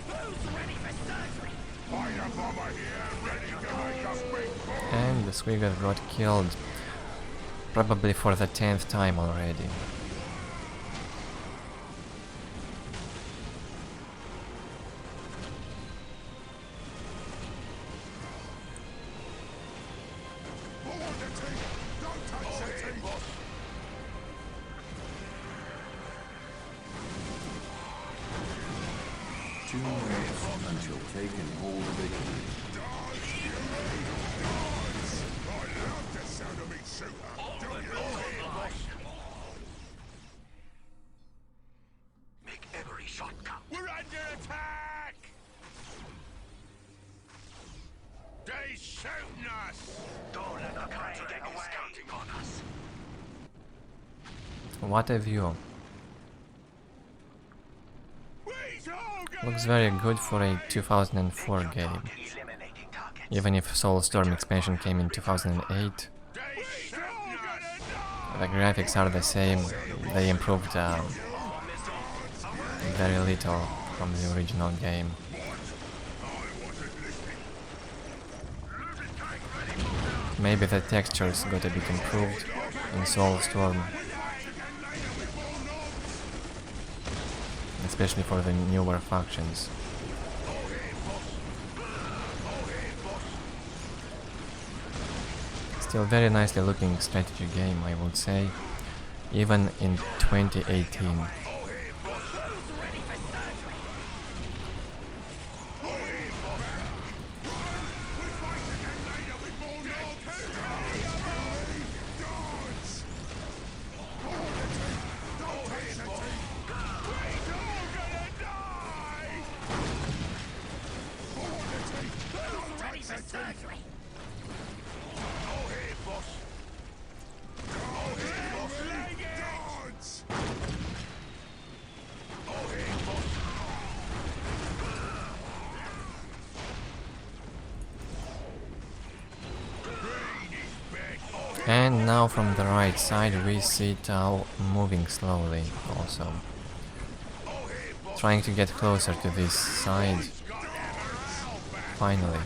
Who's ready for surgery? Fire bomber here, ready to make us big boy. And the Squiggoth got killed. Probably for the 10th time already. Two minutes until taking hold victory. Make every shot count. We're under attack! They shooting us! Don't let the country get scouting on us. What a view. We's all gonna Looks very good for a 2004 game. eliminating targets. Even if Soulstorm expansion came in 2008, They shooting us! the graphics are the same. They improved very little from the original game. Maybe the textures got a bit improved in Soulstorm, especially for the newer factions. Still very nicely looking strategy game, I would say, even in 2018. And now from the right side we see Tau moving slowly also. Trying to get closer to this side. Finally.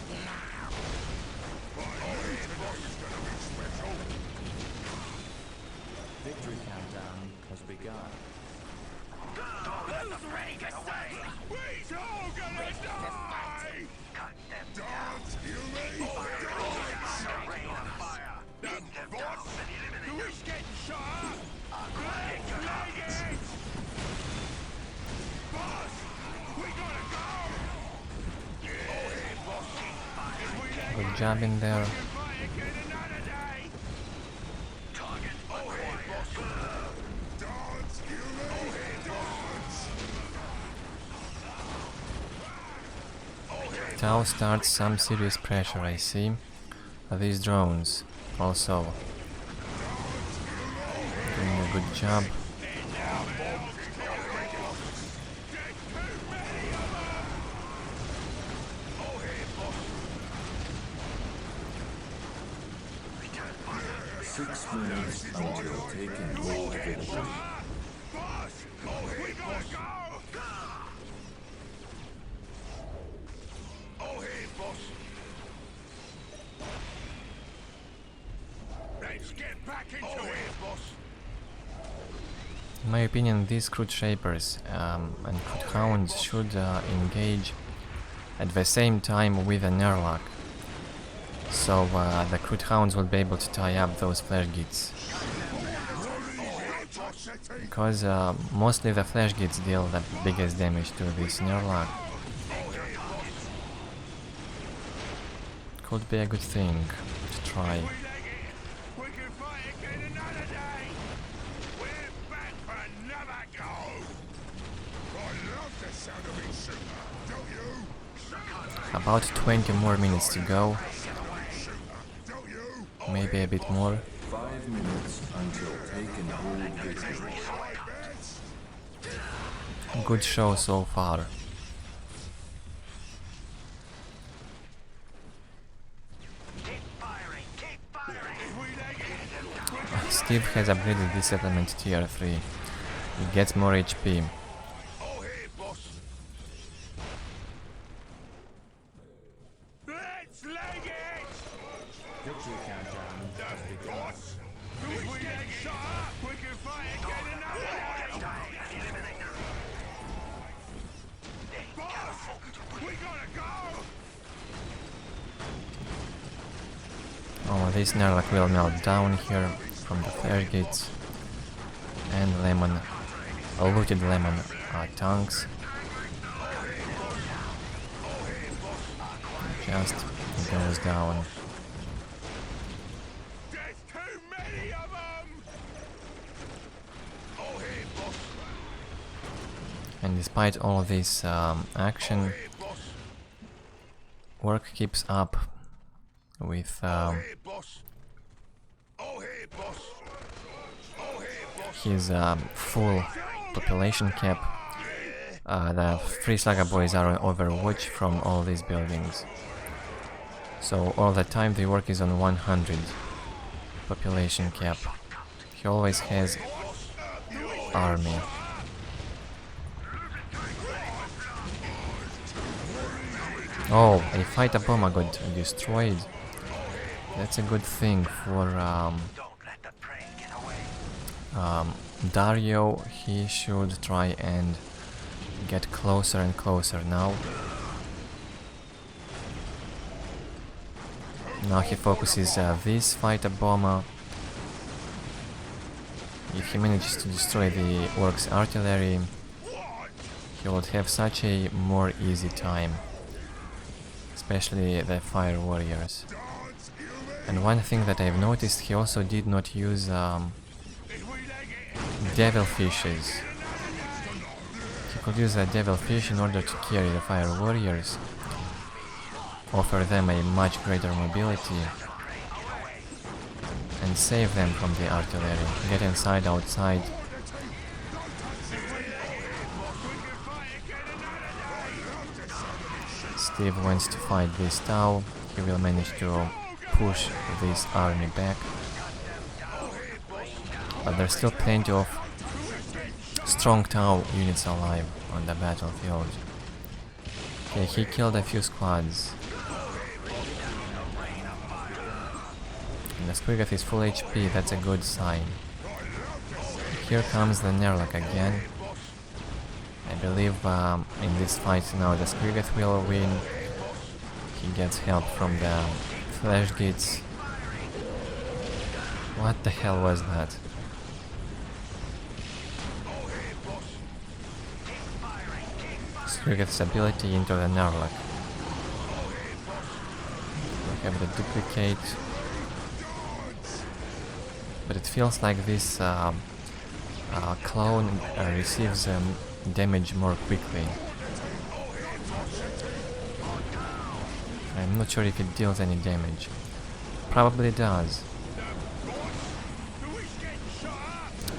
Victory countdown has begun. Who's ready to away? We's all gonna die! Cut them down. You mean? Rain on fire. Beat them down and eliminate them. Who's getting shot? Leg it! Boss! We gotta go! Yeah, boss. If we let Good job in there. fight again another day! Target acquired. Dance, you mean? Dance! Tau starts some serious pressure, I see. These drones also doing a good job. 6 minutes until taking hold victory. Boss! We gotta go! All here, boss. Let's get back into it, boss. In my opinion, these Crude Shapers and Crude Hounds should engage at the same time with an airlock. So the Crude Hounds will be able to tie up those flash gits. Because mostly the flash gits deal the biggest damage to this airlock. Could be a good thing to try. We can fight again another day. We're back for another go. I love the sound of it, shooter, don't you? About 20 more minutes to go. Don't you? Maybe a bit more. 5 minutes until taking hold victory. Good show so far. Keep firing, keep firing. If we let it, Steve has upgraded this element tier 3. It gets more HP. all here, boss. Let's leg it. Victory countdown has begun. Boss. If we get shot up, we can fight again another day. Boss, we gotta go. Oh, this Nerlak will melt down here from the flare gates. And lemon, looted lemon tanks. Just goes down. There's too many And despite all this action, Ork keeps up with his full population cap. The three Slugger boys are on overwatch from all these buildings. So all the time the Ork is on 100 population cap. He always has army. Oh, a Fata bomber got destroyed. That's a good thing for Dario. He should try and get closer and closer now. Now he focuses this Fata bomber. If he manages to destroy the Orks artillery, he would have such a more easy time. Especially the fire warriors. And one thing that I've noticed, he also did not use devil fishes. He could use a devil fish in order to carry the fire warriors, offer them a much greater mobility, and save them from the artillery. Get inside, outside. Steve wants to fight this Tau. He will manage to push this army back. But there's still plenty of strong Tau units alive on the battlefield. Okay, he killed a few squads. And the Squiggoth is full HP, that's a good sign. Here comes the Nerlak again. I believe in this fight now the Squiggoth will win. He gets help from the flash gates. What the hell was that? Squiggoth's ability into the Nerlak. We have the duplicate. But it feels like this clone receives damage more quickly. I'm not sure if it deals any damage. Probably does.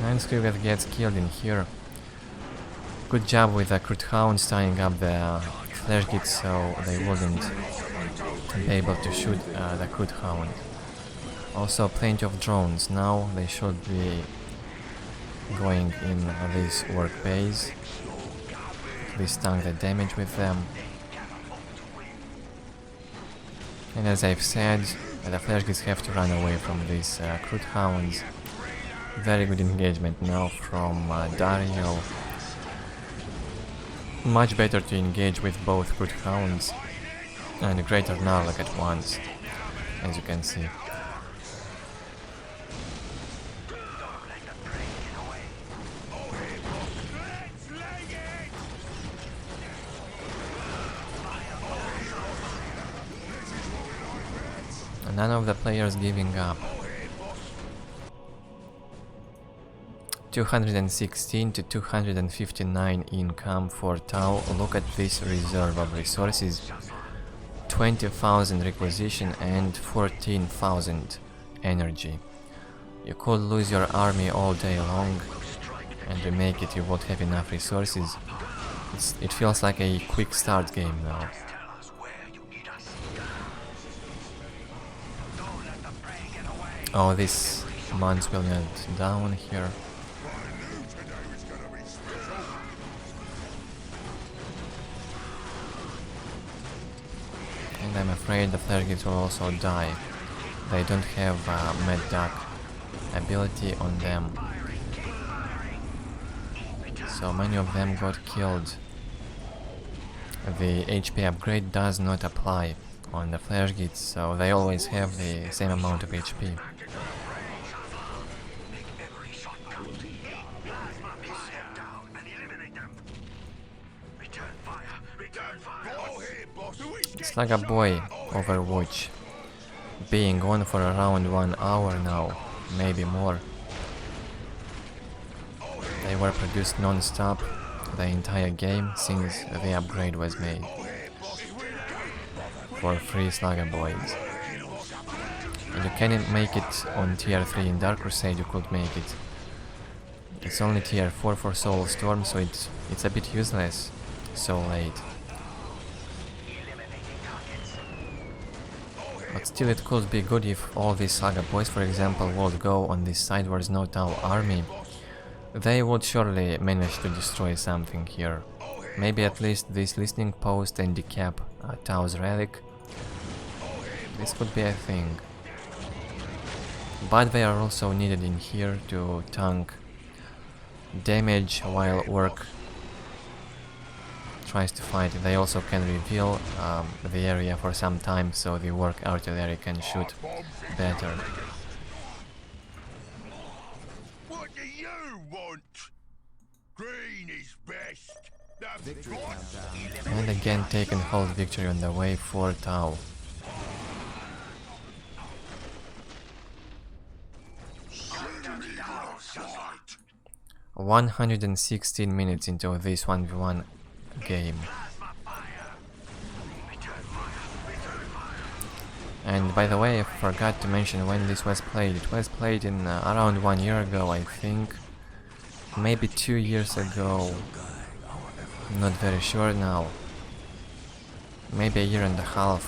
And Squiggoth gets killed in here. Good job with the Crit Hounds tying up the flash gates so they wouldn't be able to shoot the Crit Hound. Also plenty of drones. Now they should be going in this Ork base. Please tank the damage with them. And as I've said, the flash gates have to run away from these Crit Hounds. Very good engagement now from Dario. Much better to engage with both Crit Hounds and a greater Nerlak at once, as you can see. None of the players giving up. 216 to 259 income for Tau. Look at this reserve of resources. 20,000 requisition and 14,000 energy. You could lose your army all day long and to make it you won't have enough resources. It feels like a quick start game now. Oh, this months will not down here. And I'm afraid the flare gates will also die. They don't have Mad Duck ability on them. So many of them got killed. The HP upgrade does not apply on the flash gates, so they always have the same amount of HP. It's like a boy Overwatch, being on for around 1 hour now, maybe more. They were produced non-stop, the entire game since the upgrade was made. For 3 Slugger Boys. And you can make it on tier 3 in Dark Crusade, you could make it. It's only tier 4 for Soulstorm, so it's a bit useless so late. But still it could be good if all these Saga boys, for example, would go on this side where there's no Tau army. They would surely manage to destroy something here. Maybe at least this listening post and decap Tau's relic. This could be a thing. But they are also needed in here to tank damage while Ork tries to fight. They also can reveal the area for some time, so the Ork artillery can shoot better. What do you want? Green is best. Victory countdown. And again taken hold victory on the way for Tau. 116 minutes into this 1v1 game. And by the way, I forgot to mention when this was played. It was played in around 1 year ago, I think. Maybe 2 years ago. Not very sure now. Maybe a year and a half.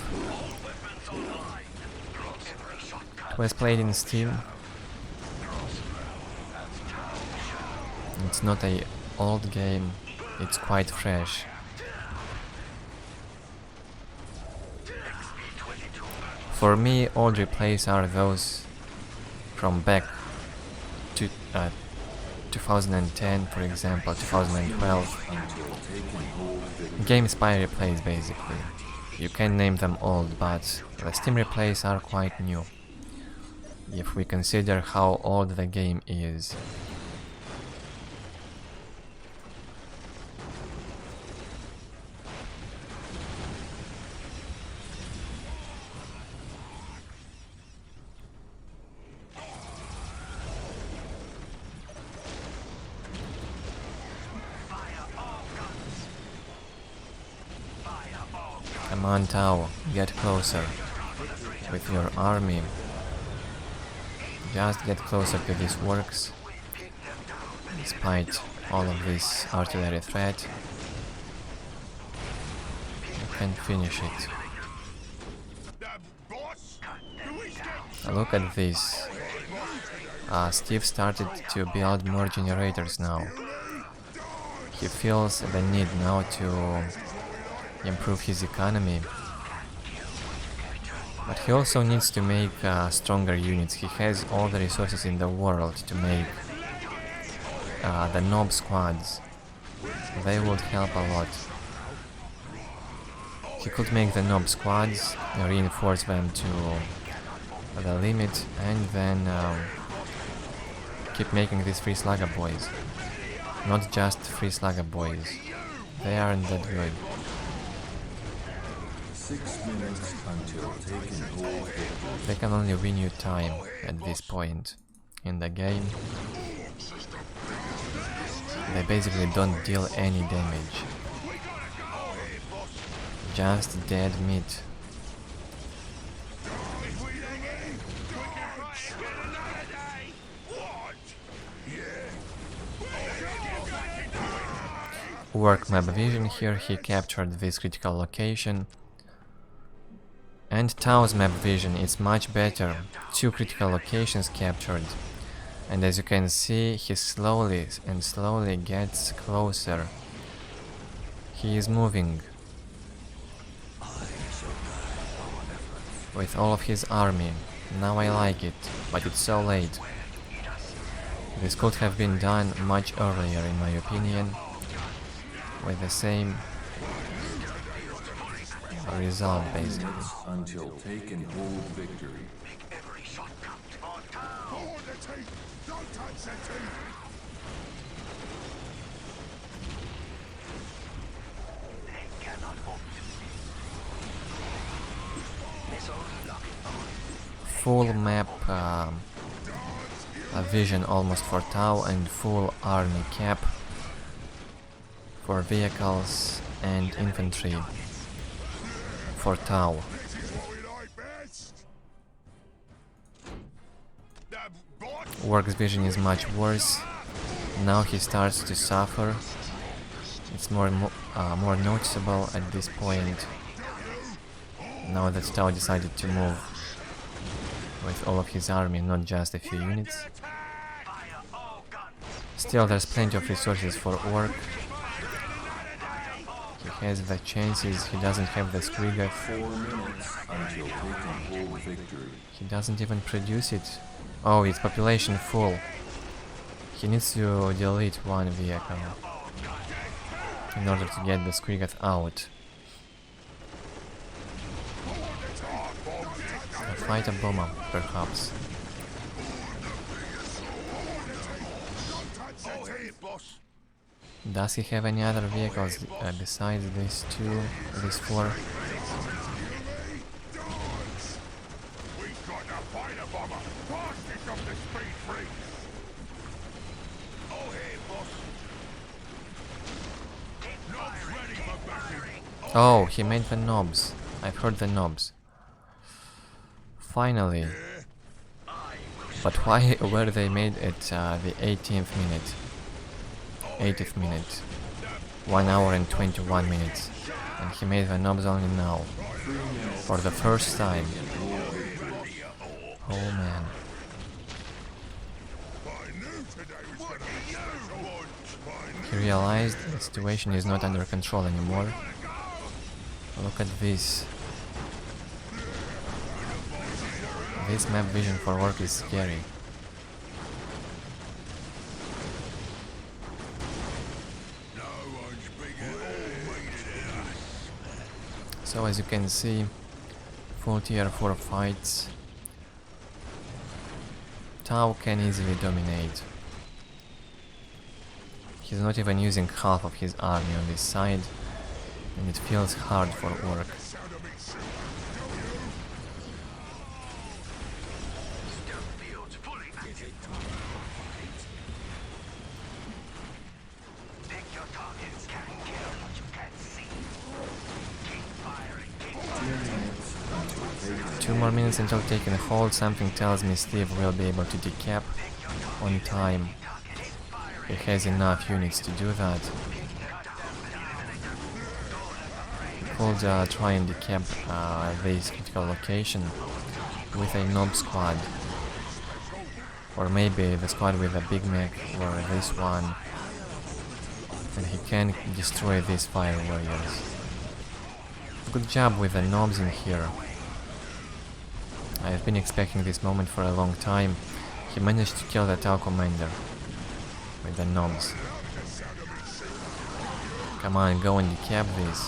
It was played in Steam. It's not a old game, it's quite fresh. For me, old replays are those from back to 2010, for example, 2012. GameSpy replays, basically. You can name them old, but the Steam replays are quite new, if we consider how old the game is. Come on, Tau, get closer with your army. Just get closer to these Orks. Despite all of this artillery threat, you can finish it. Look at this. Steve started to build more generators now. He feels the need now to improve his economy, but he also needs to make stronger units. He has all the resources in the world to make the Nob squads. They would help a lot. He could make the Nob squads, reinforce them to the limit, and then keep making these 3 Slugger boys. Not just 3 Slugger boys. They aren't that good. 6 minutes until taking hold victory. They can only win you time at this point in the game. They basically don't deal any damage. Just dead meat. Work map vision here, he captured this critical location. And Tau's map vision is much better. 2 critical locations captured. And as you can see, he slowly gets closer. He is moving with all of his army. Now I like it, but it's so late. This could have been done much earlier, in my opinion, with the same result, basically. Until taken hold victory. Full map vision almost for Tau and full army cap for vehicles and infantry for Tau. This is what we like best. The boss. Ork's vision is much worse. Now he starts to suffer. It's more noticeable at this point. Now that Tau decided to move with all of his army, not just a few units. Still, there's plenty of resources for Ork. He has the chances, he doesn't have the Squigger. 4 minutes until taking whole victory. He doesn't even produce it. Oh, it's population full. He needs to delete one vehicle in order to get the Squigger out. A fighter bomber, perhaps. Oh, hey, boss. Does he have any other vehicles besides these two, these four? We've got the fighter bomber. Fastest of the speed freaks. Oh, hey, boss. Not ready for backing. Oh, he made the knobs. I've heard the knobs. Finally. But why were they made at the 18th minute? 80th minute. 1 hour and 21 minutes. And he made the knobs only now. For the first time. Oh man. He realized the situation is not under control anymore. Look at this. This map vision for Ork is scary. So as you can see, full tier 4 fights. Tau can easily dominate. He's not even using half of his army on this side, and it feels hard for Ork. Two more minutes until taking hold. Something tells me Steve will be able to decap on time. He has enough units to do that. He could try and decap this critical location with a Nob squad. Or maybe the squad with a Big Mac or this one. And he can destroy these fire warriors. Good job with the Nobs in here. I've been expecting this moment for a long time. He managed to kill the Tau commander with the Nobs. Come on, go and decap this.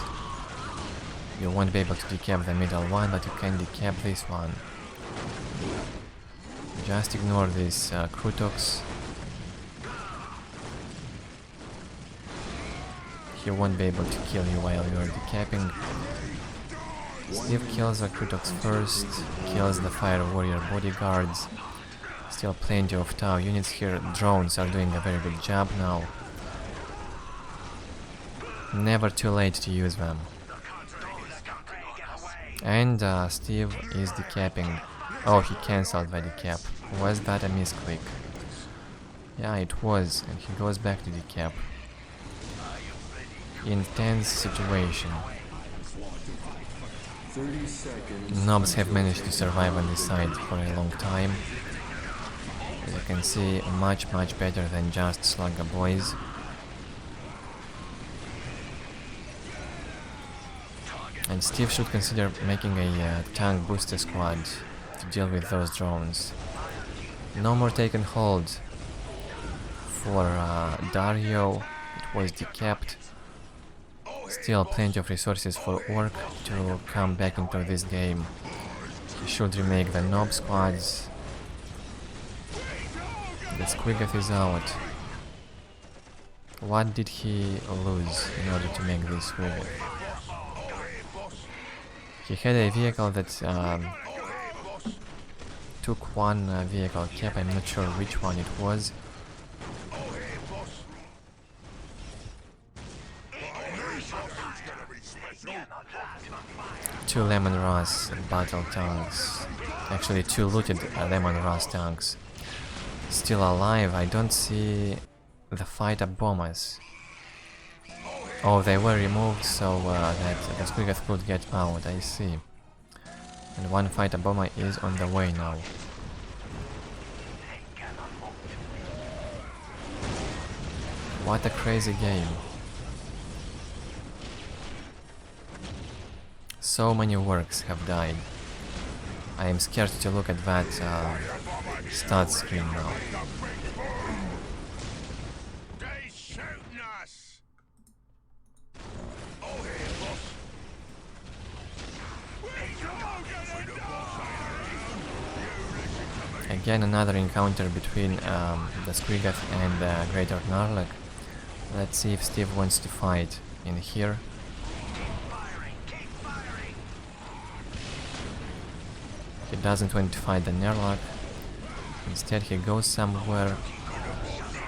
You won't be able to decap the middle one, but you can decap this one. Just ignore this Krutox. He won't be able to kill you while you are decapping. Steve kills the Krutox first, kills the fire warrior bodyguards. Still plenty of Tau units here. Drones are doing a very good job now. Never too late to use them. And Steve is decapping. Oh, he cancelled the decap. Was that a misclick? Yeah, it was, and he goes back to decap. Intense situation. 30 seconds. Nobs have managed to survive on this side for a long time. As you can see, much better than just Slugger boys. And Steve should consider making a tank booster squad to deal with those drones. No more taken hold for Dario. It was decapped. Still plenty of resources for Ork to come back into this game. He should remake the Nob squads. The Squiggoth is out. What did he lose in order to make this Squiggoth? He had a vehicle that took one vehicle cap. I'm not sure which one it was. Two lemon rust battle tanks. Actually, two looted lemon rust tanks. Still alive. I don't see the fighter bombers. Oh, they were removed so that the Squiggoth could get out. I see. And one fighter bomber is on the way now. What a crazy game. So many Orks have died. I am scared to look at that stat screen now. They shooting us. Again, another encounter between the Squiggoth and the Greater Gnarlak. Let's see if Steve wants to fight in here. He doesn't want to fight the Gnarlak. Instead he goes somewhere.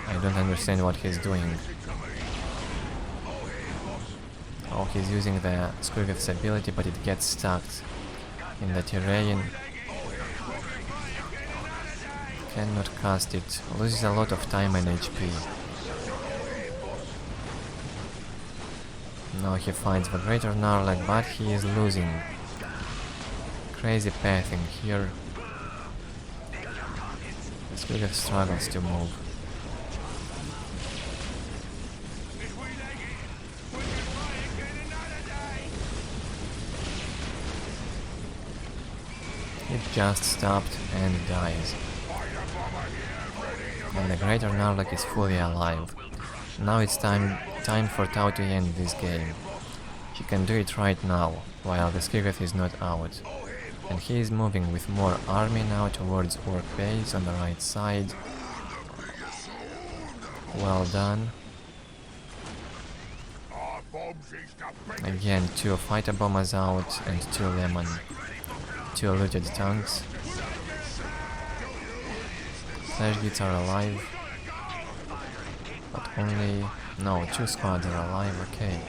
I don't understand what he's doing. Oh, he's using the Squiggoth's ability, but it gets stuck in the terrain. Cannot cast it. Loses a lot of time and HP. Now he fights the Greater Gnarlak, but he is losing. Crazy pathing here. The Squiggoth struggles to move. It just stopped and dies. And the Greater Gnarlak is fully alive. Now it's time for Tau to end this game. He can do it right now, while the Squiggoth is not out. And he is moving with more army now towards Ork base on the right side. Well done. Again, two fighter bombers out and two lemon. Two looted tanks. Flash Gits are alive. But only... no, two squads are alive, okay.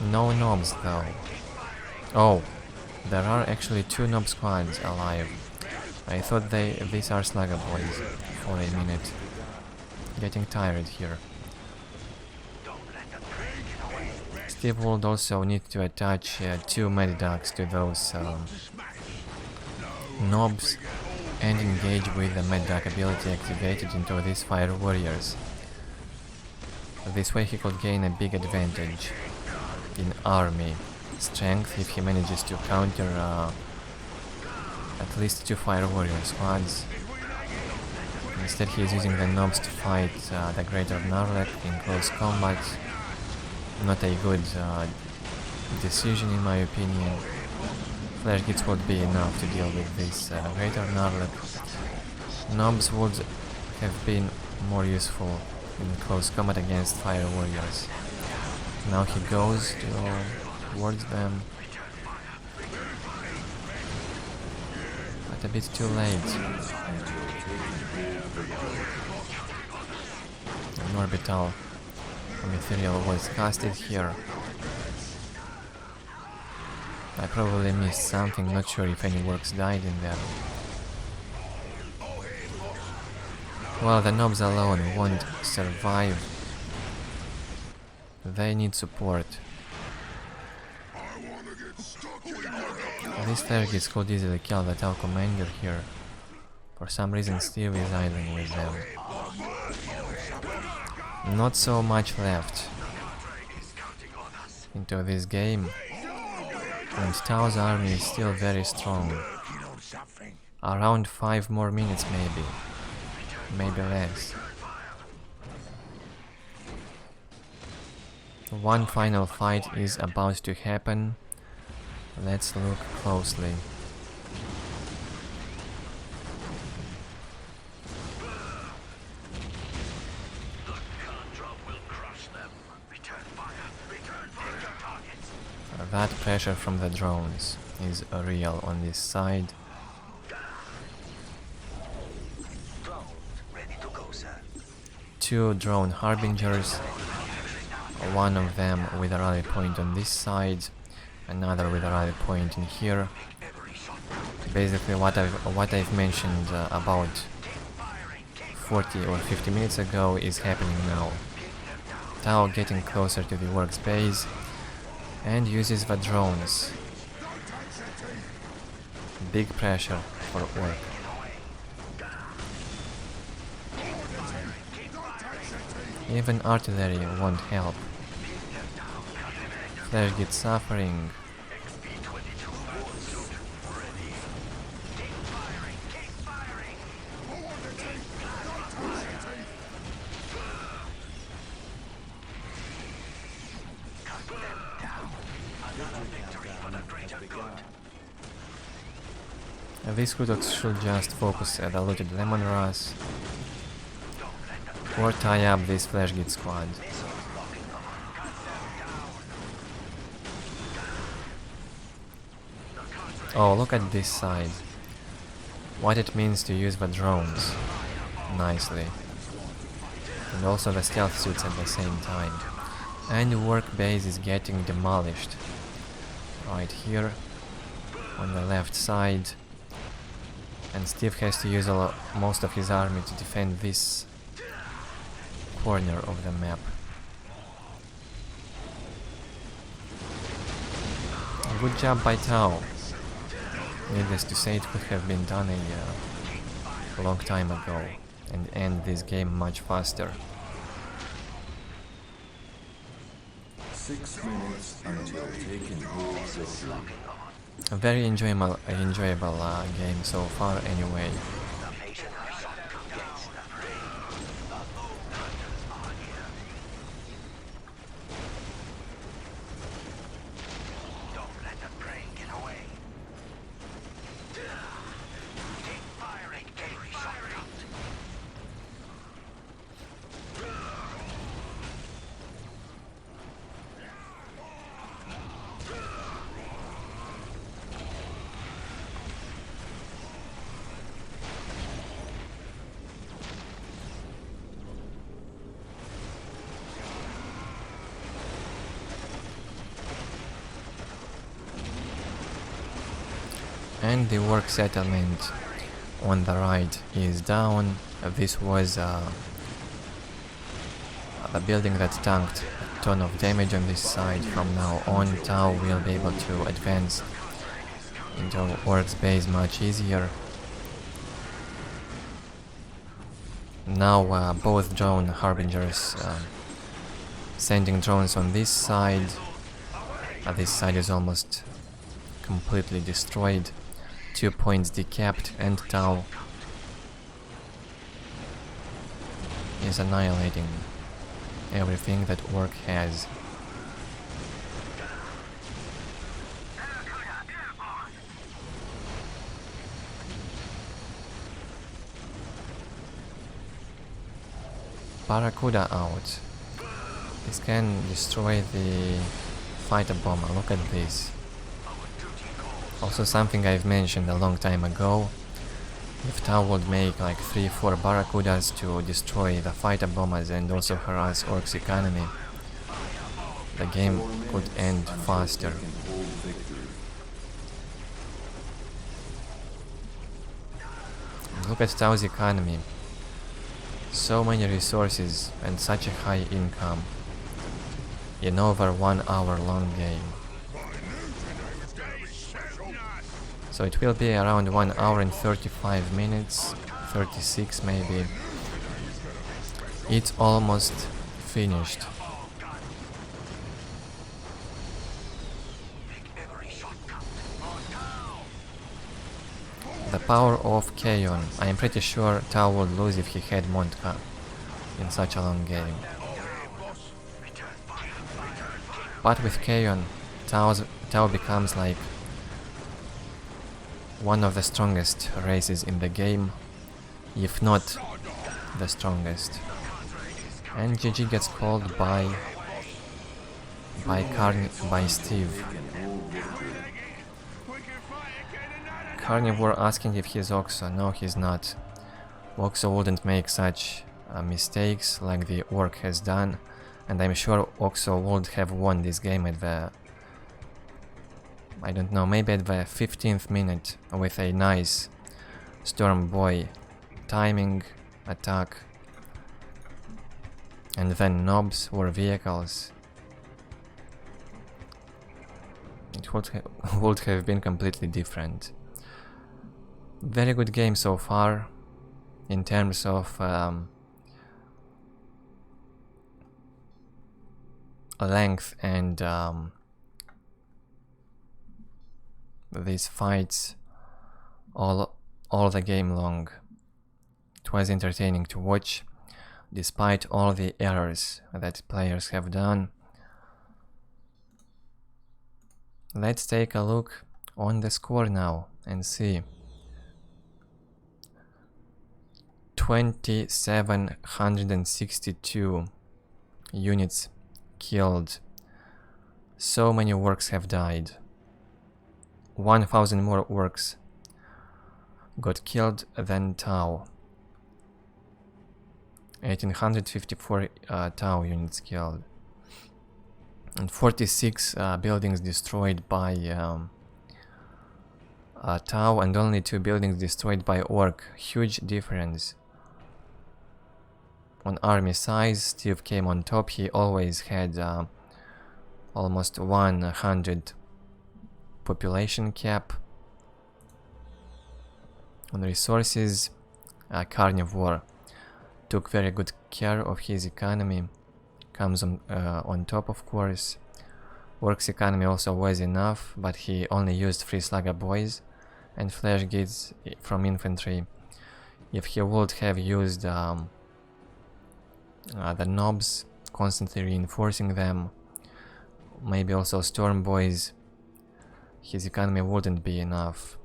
No knobs though. Oh, there are actually two knob squads alive. I thought these are slugger boys for a minute. Getting tired here. Steve would also need to attach two mediducks to those knobs and engage with the medduck ability activated into these fire warriors. This way he could gain a big advantage in army strength if he manages to counter at least two fire warrior squads. Instead he is using the knobs to fight the Greater Gnarlak in close combat. Not a good decision in my opinion. Flash Gits would be enough to deal with this Greater Gnarlak. Knobs would have been more useful in close combat against fire warriors. Now he goes towards them, but a bit too late. An orbital ethereal was casted here. I probably missed something, not sure if any Orks died in there. Well, the knobs alone won't survive. They need support. These targets could easily kill the Tau commander here. For some reason Steve is idling with them. Not so much left into this game. And Tau's army is still very strong. Around 5 more minutes maybe. Maybe less. One final fight is about to happen. Let's look closely. That pressure from the drones is real on this side. Two drone harbingers. one of them with a rally point on this side, another with a rally point in here. Basically what I've mentioned about 40 or 50 minutes ago is happening now. Tau getting closer to the Orks base and uses the drones. Big pressure for Ork. Even artillery won't help. Flash gets suffering. These Kutoks should just focus at the looted lemongrass or tie up this Flash Git squad. Oh, look at this side. What it means to use the drones nicely. And also the stealth suits at the same time. And the work base is getting demolished. Right here on the left side. And Steve has to use most of his army to defend this corner of the map. Good job by Tau. Needless to say, it could have been done a long time ago and end this game much faster. 6 minutes until taking hold victory. A very enjoyable game so far anyway. And the work settlement on the right is down. This was a building that tanked a ton of damage on this side. From now on, Tau will be able to advance into Orks base much easier. Now both drone harbingers sending drones on this side. This side is almost completely destroyed. 2 points decapped, and Tau is annihilating everything that Ork has. Barracuda out. This can destroy the fighter bomber. Look at this. Also something I've mentioned a long time ago. If Tau would make like 3-4 Barracudas to destroy the fighter bombers and also harass Orks' economy, the game could end faster. Look at Tau's economy. So many resources and such a high income in over 1 hour long game. So it will be around 1 hour and 35 minutes, 36 maybe. It's almost finished. The power of Kaon. I am pretty sure Tau would lose if he had Montka in such a long game. But with Kaon, Tau becomes like one of the strongest races in the game, if not the strongest. And GG gets called by Steve. Carnivore asking if he's Oxo. No, he's not. Oxo wouldn't make such mistakes like the Ork has done. And I'm sure Oxo would have won this game at the, I don't know, maybe at the 15th minute with a nice Storm Boy timing attack. And then knobs or vehicles. It would have been completely different. Very good game so far in terms of length and these fights all the game long. It was entertaining to watch despite all the errors that players have done. Let's take a look on the score now and see. 2762 units killed. So many orcs have died. 1000 more orcs got killed than Tau. 1854 Tau units killed. And 46 buildings destroyed by Tau, and only 2 buildings destroyed by Orc. Huge difference. On army size, Steve came on top. He always had almost 100 population cap. On resources, Carnivore took very good care of his economy. Comes on top, of course. Orcs economy also was enough, but he only used 3 Slugger Boys and Flash Gates from infantry. If he would have used the knobs, constantly reinforcing them, maybe also Storm Boys, his economy wouldn't be enough.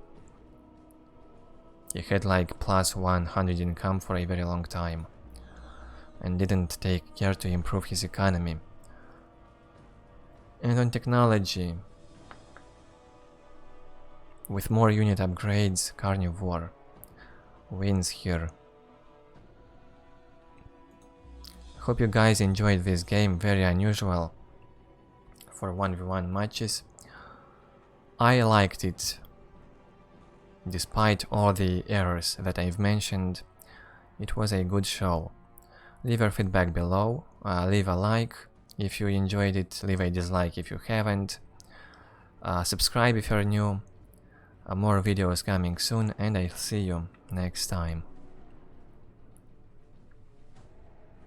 He had like plus 100 income for a very long time and didn't take care to improve his economy. And on technology, with more unit upgrades, Carnivore wins here. Hope you guys enjoyed this game, very unusual for 1v1 matches. I liked it, despite all the errors that I've mentioned. It was a good show. Leave your feedback below, leave a like if you enjoyed it, leave a dislike if you haven't. Subscribe if you're new. More videos coming soon, and I'll see you next time.